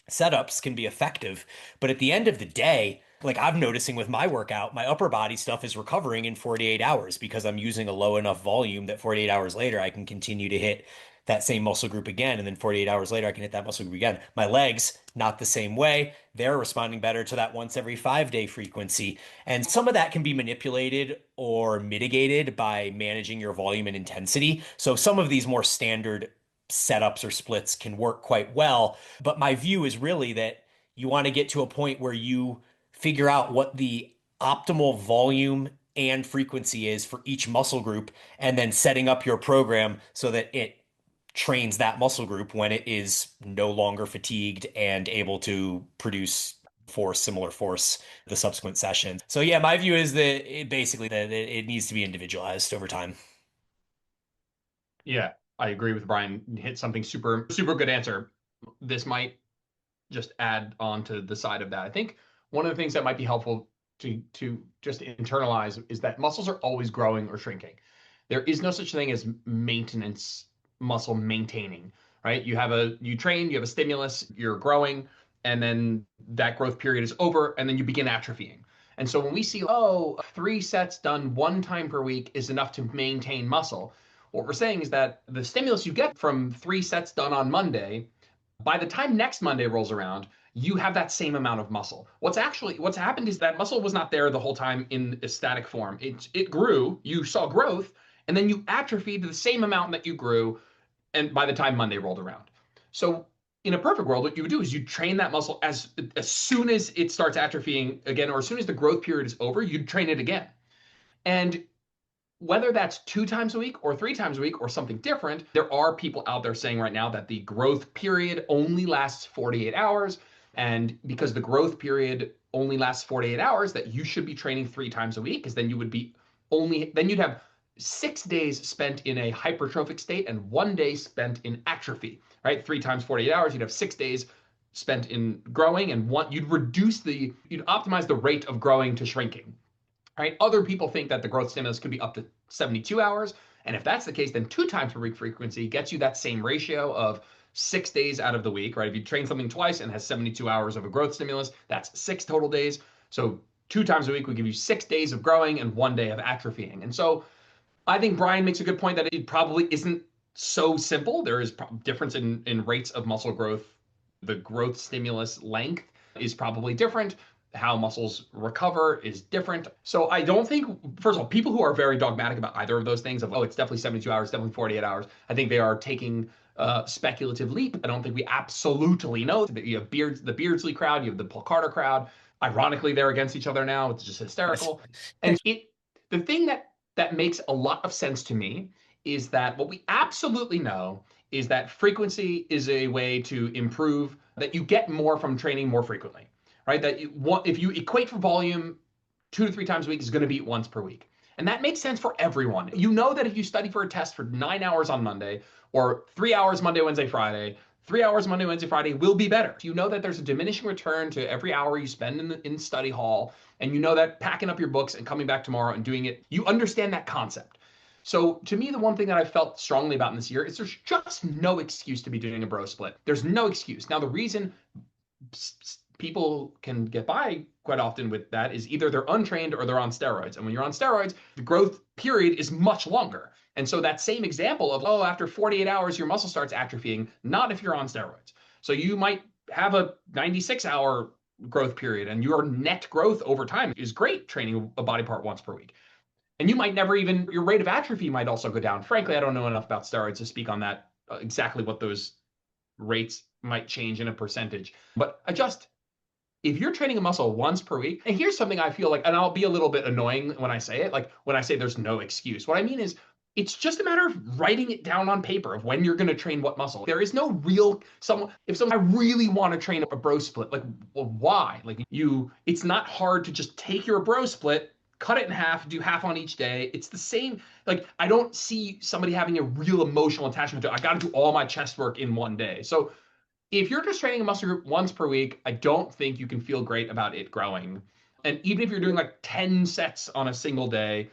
setups can be effective. But at the end of the day, like I'm noticing with my workout, my upper body stuff is recovering in 48 hours because I'm using a low enough volume that 48 hours later I can continue to hit that same muscle group again. And then 48 hours later, I can hit that muscle group again. My legs, not the same way. They're responding better to that once every 5 day frequency. And some of that can be manipulated or mitigated by managing your volume and intensity. So some of these more standard setups or splits can work quite well. But my view is really that you want to get to a point where you figure out what the optimal volume and frequency is for each muscle group, and then setting up your program so that it trains that muscle group when it is no longer fatigued and able to produce similar force the subsequent session. So yeah, my view is that it needs to be individualized over time. Yeah, I agree with Brian. Hit something super, super good answer. This might just add on to the side of that. I think one of the things that might be helpful to just internalize is that muscles are always growing or shrinking. There is no such thing as maintenance muscle maintaining, right? You train, you have a stimulus, you're growing, and then that growth period is over, and then you begin atrophying. And so when we see, oh, 3 sets done 1 time per week is enough to maintain muscle, what we're saying is that the stimulus you get from 3 sets done on Monday, by the time next Monday rolls around, you have that same amount of muscle. What's happened is that muscle was not there the whole time in a static form. It grew, you saw growth, and then you atrophied to the same amount that you grew, and by the time Monday rolled around. So in a perfect world, what you would do is you train that muscle as soon as it starts atrophying again, or as soon as the growth period is over, you'd train it again. And whether that's 2 times a week or 3 times a week or something different, there are people out there saying right now that the growth period only lasts 48 hours. And because the growth period only lasts 48 hours, that you should be training 3 times a week, because then you'd have 6 days spent in a hypertrophic state and 1 day spent in atrophy, right? 3 times 48 hours, you'd have 6 days spent in growing, and you'd optimize the rate of growing to shrinking. Right? Other people think that the growth stimulus could be up to 72 hours. And if that's the case, then 2 times per week frequency gets you that same ratio of 6 days out of the week, right? If you train something twice and has 72 hours of a growth stimulus, that's 6 total days. So 2 times a week would give you 6 days of growing and 1 day of atrophying. And so I think Brian makes a good point that it probably isn't so simple. There is difference in rates of muscle growth. The growth stimulus length is probably different. How muscles recover is different. So I don't think, first of all, people who are very dogmatic about either of those things, it's definitely 72 hours, definitely 48 hours, I think they are taking a speculative leap. I don't think we absolutely know. You have the Beardsley crowd, you have the Paul Carter crowd. Ironically, they're against each other now. It's just hysterical. And the thing that makes a lot of sense to me is that what we absolutely know is that frequency is a way to improve, that you get more from training more frequently. Right? That if you equate for volume, 2 to 3 times a week is going to be once per week. And that makes sense for everyone. You know that if you study for a test for 9 hours on Monday, or 3 hours Monday, Wednesday, Friday, 3 hours Monday, Wednesday, Friday will be better. You know that there's a diminishing return to every hour you spend in study hall. And you know that packing up your books and coming back tomorrow and doing it, you understand that concept. So to me, the one thing that I felt strongly about in this year is there's just no excuse to be doing a bro split. There's no excuse. Now, the reason people can get by quite often with that is either they're untrained or they're on steroids. And when you're on steroids, the growth period is much longer. And so that same example of, oh, after 48 hours, your muscle starts atrophying, not if you're on steroids. So you might have a 96-hour growth period and your net growth over time is great training a body part once per week. And you might never even, your rate of atrophy might also go down. Frankly, I don't know enough about steroids to speak on that, exactly what those rates might change in a percentage. But if you're training a muscle once per week, and here's something I feel like, and I'll be a little bit annoying when I say it, like when I say there's no excuse, what I mean is it's just a matter of writing it down on paper of when you're going to train what muscle. There is no real I really want to train a bro split, like, well, why? Like it's not hard to just take your bro split, cut it in half, do half on each day. It's the same. Like, I don't see somebody having a real emotional attachment to, I got to do all my chest work in one day. So if you're just training a muscle group once per week, I don't think you can feel great about it growing. And even if you're doing like 10 sets on a single day,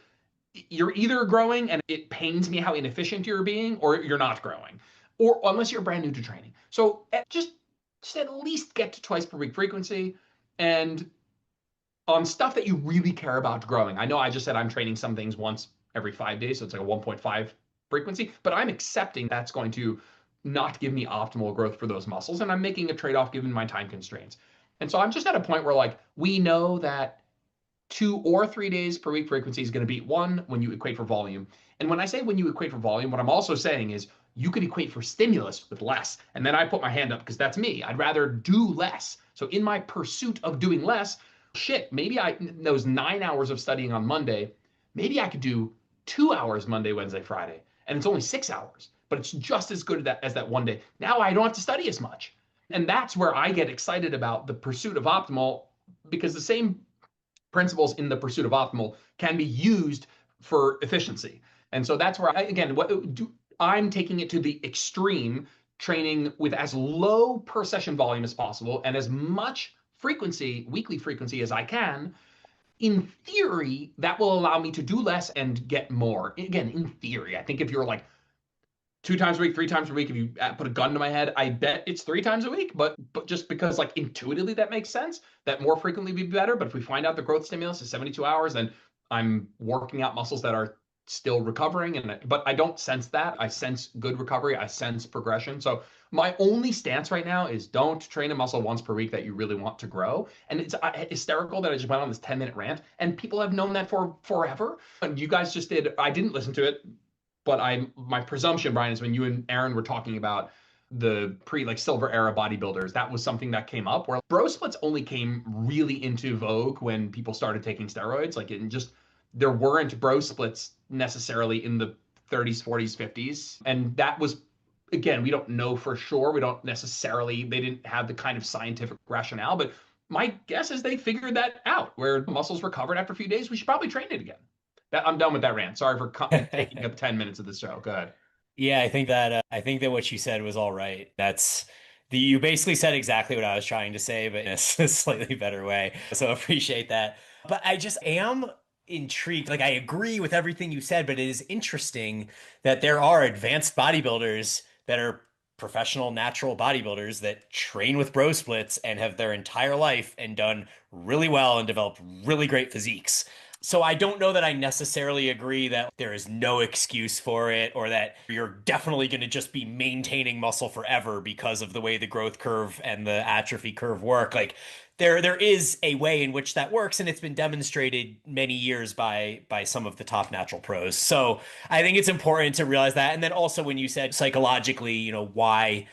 you're either growing and it pains me how inefficient you're being, or you're not growing, or unless you're brand new to training. So just at least get to twice per week frequency, and on stuff that you really care about growing. I know I just said I'm training some things once every 5 days, so it's like a 1.5 frequency, but I'm accepting that's going to not give me optimal growth for those muscles, and I'm making a trade-off given my time constraints. And so I'm just at a point where, like, we know that 2 or 3 days per week frequency is going to beat 1 when you equate for volume. And when I say when you equate for volume, what I'm also saying is you could equate for stimulus with less. And then I put my hand up because that's me. I'd rather do less. So in my pursuit of doing less, maybe those 9 hours of studying on Monday, maybe I could do 2 hours Monday, Wednesday, Friday. And it's only 6 hours, but it's just as good as that one day. Now I don't have to study as much. And that's where I get excited about the pursuit of optimal, because the same principles in the pursuit of optimal can be used for efficiency. And so that's where I'm taking it to the extreme, training with as low per session volume as possible and as much frequency, weekly frequency, as I can. In theory, that will allow me to do less and get more. Again, in theory, I think if you're like 2 times a week, 3 times a week, if you put a gun to my head, I bet it's 3 times a week. But just because, like, intuitively that makes sense, that more frequently would be better. But if we find out the growth stimulus is 72 hours, then I'm working out muscles that are still recovering. But I don't sense that. I sense good recovery. I sense progression. So my only stance right now is don't train a muscle once per week that you really want to grow. And it's hysterical that I just went on this 10-minute rant, and people have known that for forever. And you guys just did. I didn't listen to it, but my presumption, Brian, is when you and Aaron were talking about the silver era bodybuilders, that was something that came up, where bro splits only came really into vogue when people started taking steroids. Like, there weren't bro splits necessarily in the 30s, 40s, 50s. And that was, again, we don't know for sure. They didn't have the kind of scientific rationale, but my guess is they figured that out, where muscles recovered after a few days. We should probably train it again. I'm done with that rant. Sorry for taking up 10 minutes of the show. Go ahead. Yeah, I think that what you said was all right. You basically said exactly what I was trying to say, but in a slightly better way. So appreciate that. But I just am intrigued. Like, I agree with everything you said, but it is interesting that there are advanced bodybuilders that are professional natural bodybuilders that train with bro splits and have their entire life and done really well and developed really great physiques. So I don't know that I necessarily agree that there is no excuse for it, or that you're definitely going to just be maintaining muscle forever because of the way the growth curve and the atrophy curve work. Like, there is a way in which that works, and it's been demonstrated many years by some of the top natural pros. So I think it's important to realize that. And then also, when you said psychologically, why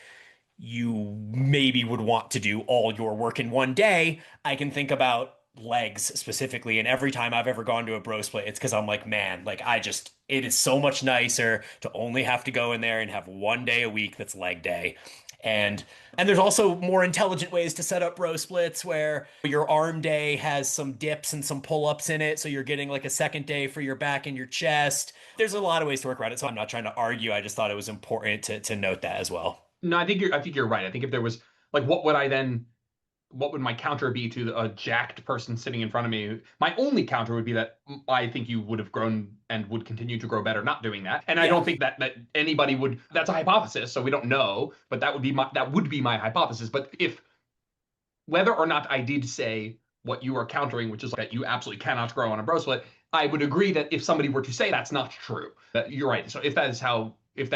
you maybe would want to do all your work in one day, I can think about legs specifically. And every time I've ever gone to a bro split, it's because I'm like, man, like, it is so much nicer to only have to go in there and have one day a week that's leg day. And there's also more intelligent ways to set up bro splits, where your arm day has some dips and some pull-ups in it, so you're getting like a second day for your back and your chest. There's a lot of ways to work around it, so I'm not trying to argue. I just thought it was important to note that as well. No, I think you're right. I think if there was, like, what would I then what would my counter be to a jacked person sitting in front of me? My only counter would be that I think you would have grown and would continue to grow better not doing that. And I Yeah. don't think that anybody would. That's a hypothesis, so we don't know. But that would be my hypothesis. But if whether or not I did say what you are countering, which is that you absolutely cannot grow on a bro split, I would agree that if somebody were to say that's not true, that you're right. So if that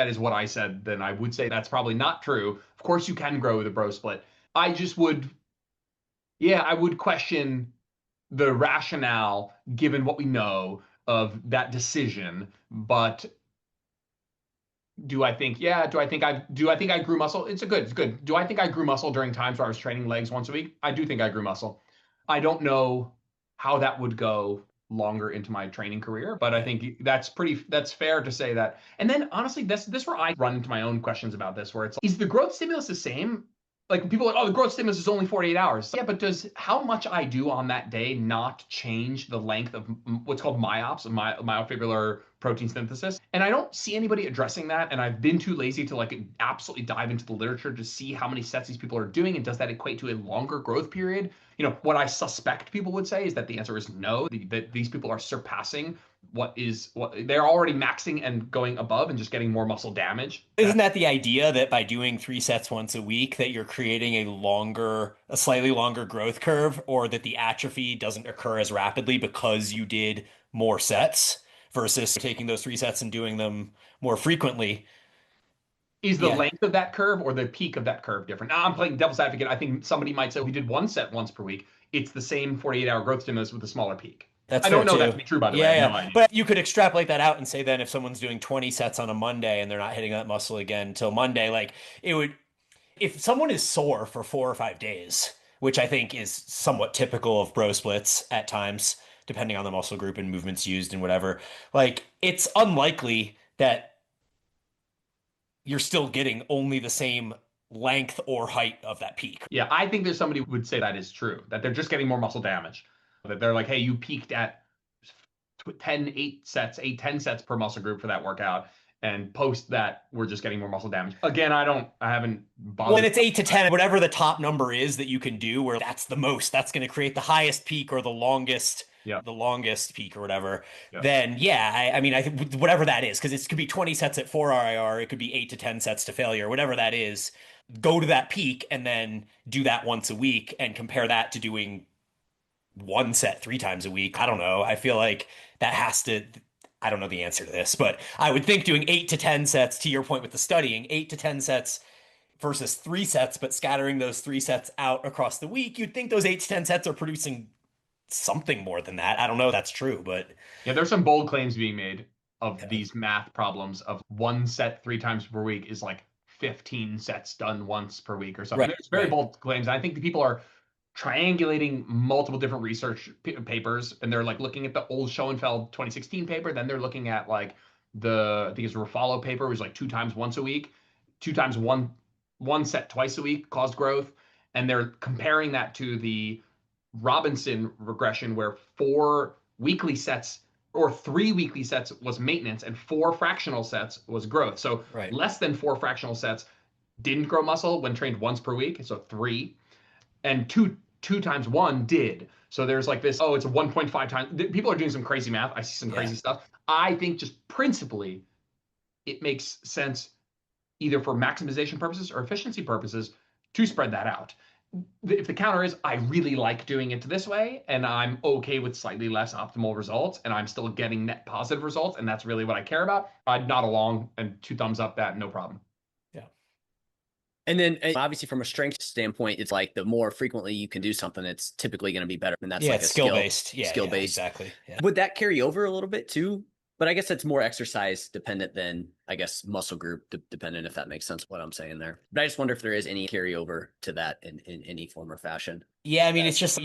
is what I said, then I would say that's probably not true. Of course, you can grow with a bro split. I just would, yeah, I would question the rationale given what we know of that decision. But do I think I grew muscle? It's good. Do I think I grew muscle during times where I was training legs once a week? I do think I grew muscle. I don't know how that would go longer into my training career, but I Yeah. think that's fair to say that. And then honestly, this where I run into my own questions about this, where it's like, is the growth stimulus the same? Like people are like, oh, the growth stimulus is only 48 hours. Yeah, but does how much I do on that day not change the length of what's called MYOPS, myofibrillar protein synthesis? And I don't see anybody addressing that. And I've been too lazy to like absolutely dive into the literature to see how many sets these people are doing, and does that equate to a longer growth period? What I suspect people would say is that the answer is no, that these people are surpassing what they're already maxing and going above and just getting more muscle damage. Isn't that the idea that by doing 3 sets once a week that you're creating a slightly longer growth curve, or that the atrophy doesn't occur as rapidly because you did more sets versus taking those 3 sets and doing them more frequently? Is the Yeah, length of that curve or the peak of that curve different? Now, I'm playing devil's advocate. I think somebody might say we did one set once per week. It's the same 48-hour growth stimulus with a smaller peak. that's I fair don't know that too. to be true, by the way. I Yeah, have no yeah. idea. But you could extrapolate that out and say then if someone's doing 20 sets on a Monday and they're not hitting that muscle again until Monday, like it would, if someone is sore for 4 or 5 days, which I think is somewhat typical of bro splits at times, depending on the muscle group and movements used and whatever, like it's unlikely that you're still getting only the same length or height of that peak. Yeah, I think there's somebody who would say that is true, that they're just getting more muscle damage. That they're like, hey, you peaked at 10 sets per muscle group for that workout. And post that, we're just getting more muscle damage. Again, I haven't Well, and bothered. it's 8 to 10, whatever the top number is that you can do, where that's the most, that's going to create the highest peak or Yeah, the longest peak or whatever. yeah. Then yeah, I mean, I think whatever that is, because it could be 20 sets at 4 RIR, it could be 8 to 10 sets to failure, whatever that is. Go to that peak and then do that once a week and compare that to doing one set 3 times a week. I don't know. I feel like that has to. I don't know the answer to this, but I would think doing 8 to 10 sets, to your point with the studying, 8 to 10 sets versus 3 sets, but scattering those 3 sets out across the week, you'd think those 8 to 10 sets are producing something more than that. I don't know if that's true, but Yeah, there's some bold claims being made of yeah. these math problems of one set 3 times per week is like 15 sets done once per week or something. Right, There's very right. bold claims. I think the people are triangulating multiple different research papers, and they're like looking at the old Schoenfeld 2016 paper. Then they're looking at like I think it's a Ruffalo paper, which was like 2 times once a week, 2 times one set twice a week caused growth. And they're comparing that to the Robinson regression, where 4 weekly sets or 3 weekly sets was maintenance and 4 fractional sets was growth. So Right. less than 4 fractional sets didn't grow muscle when trained once per week. So three, and two times one did. So there's like this, oh, it's a 1.5 times. People are doing some crazy math. I see some Yeah. crazy stuff. I think just principally it makes sense either for maximization purposes or efficiency purposes to spread that out. If the counter is, I really like doing it this way, and I'm okay with slightly less optimal results, and I'm still getting net positive results, and that's really what I care about, I'd nod along and 2 thumbs up that, no problem. Yeah. And then obviously from a strength standpoint, it's like the more frequently you can do something, it's typically going to be better. And that's Yeah, like it's a skill based. Yeah, skill yeah, based. exactly. Yeah. Would that carry over a little bit too? But I guess that's more exercise dependent than, I guess, muscle group dependent, if that makes sense what I'm saying there. But I just wonder if there is any carryover to that in any form or fashion. Yeah, I mean, it's just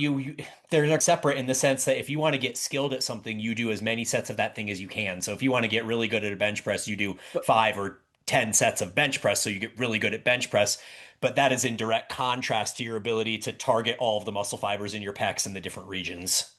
they're separate in the sense that if you want to get skilled at something, you do as many sets of that thing as you can. So if you want to get really good at a bench press, you do But 5 or 10 sets of bench press, so you get really good at bench press. But that is in direct contrast to your ability to target all of the muscle fibers in your pecs in the different regions.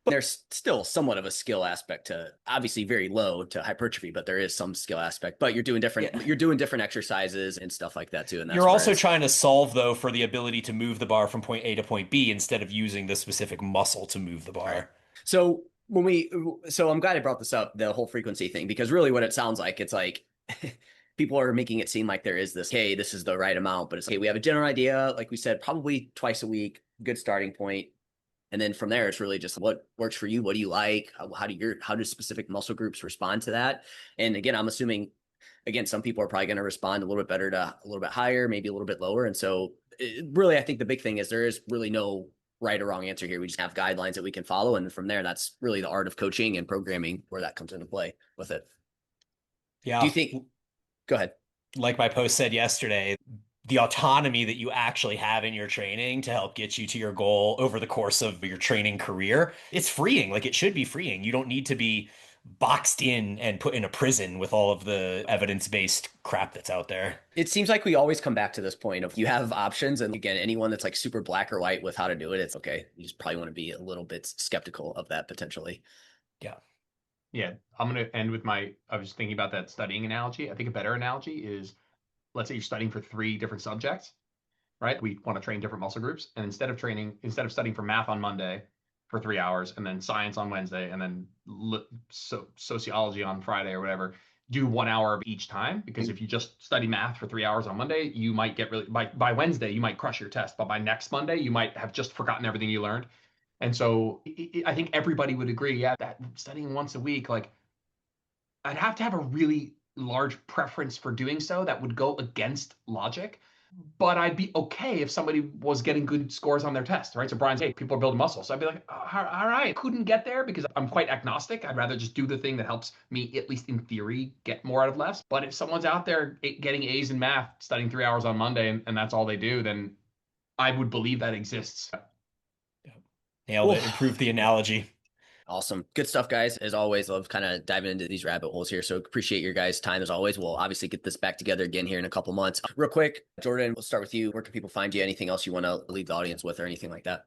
There's still somewhat of a skill aspect to, obviously very low to hypertrophy, but there is some skill aspect. But you're doing different exercises and stuff like that too. And that's You're where also trying to solve, though, for the ability to move the bar from point A to point B instead of using the specific muscle to move the bar. Right. So I'm glad I brought this up, the whole frequency thing, because really what it sounds like, it's like people are making it seem like there is this, hey, this is the right amount, but it's okay, we have a general idea, like we said, probably twice a week, good starting point. And then from there, it's really just what works for you. What do you like? How do specific muscle groups respond to that? And again, I'm assuming, again, some people are probably going to respond a little bit better to a little bit higher, maybe a little bit lower. And so really, I think the big thing is there is really no right or wrong answer here. We just have guidelines that we can follow. And from there, that's really the art of coaching and programming where that comes into play with it. Yeah. Do you think, go ahead. Like my post said yesterday, the autonomy that you actually have in your training to help get you to your goal over the course of your training career, it's freeing. Like it should be freeing. You don't need to be boxed in and put in a prison with all of the evidence-based crap that's out there. It seems like we always come back to this point of you have options. And again, anyone that's like super black or white with how to do it, it's okay. You just probably want to be a little bit skeptical of that potentially. Yeah. Yeah. I'm going to end with I was thinking about that studying analogy. I think a better analogy is, let's say you're studying for 3 different subjects, right? We want to train different muscle groups. And instead of studying for math on Monday for 3 hours, and then science on Wednesday, and then sociology on Friday or whatever, do 1 hour of each time. Because if you just study math for 3 hours on Monday, you might get really, by Wednesday, you might crush your test. But by next Monday, you might have just forgotten everything you learned. And so I think everybody would agree, yeah, that studying once a week, like I'd have to have a really large preference for doing so that would go against logic, but I'd be okay if somebody was getting good scores on their test, right? So Brian's, hey, people are building muscle. So I'd be like, oh, all right, couldn't get there because I'm quite agnostic. I'd rather just do the thing that helps me, at least in theory, get more out of less. But if someone's out there getting A's in math, studying 3 hours on Monday, and that's all they do, then I would believe that exists. Nailed it. Improve the analogy. Awesome. Good stuff, guys. As always, love kind of diving into these rabbit holes here. So appreciate your guys' time as always. We'll obviously get this back together again here in a couple months. Real quick, Jordan, we'll start with you. Where can people find you? Anything else you want to leave the audience with or anything like that?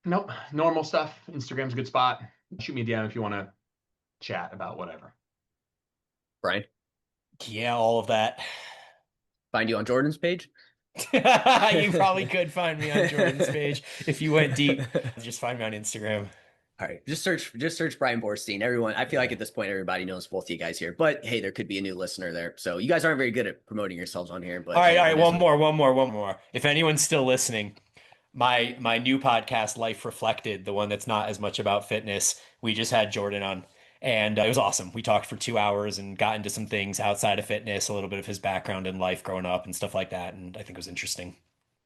Nope. Normal stuff. Instagram's a good spot. Shoot me a DM if you want to chat about whatever. Brian? Yeah, all of that. Find you on Jordan's page? You probably could find me on Jordan's page if you went deep. Just find me on Instagram. All right, just search Bryan Borstein. Everyone, I feel like at this point everybody knows both of you guys here. But hey, there could be a new listener there. So you guys aren't very good at promoting yourselves on here. But all right, one more. If anyone's still listening, my new podcast, Life Reflected, the one that's not as much about fitness, we just had Jordan on. And it was awesome. We talked for 2 hours and got into some things outside of fitness, a little bit of his background in life growing up and stuff like that. And I think it was interesting.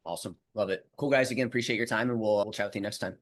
Awesome. Love it. Cool, guys. Again, appreciate your time, and we'll chat with you next time.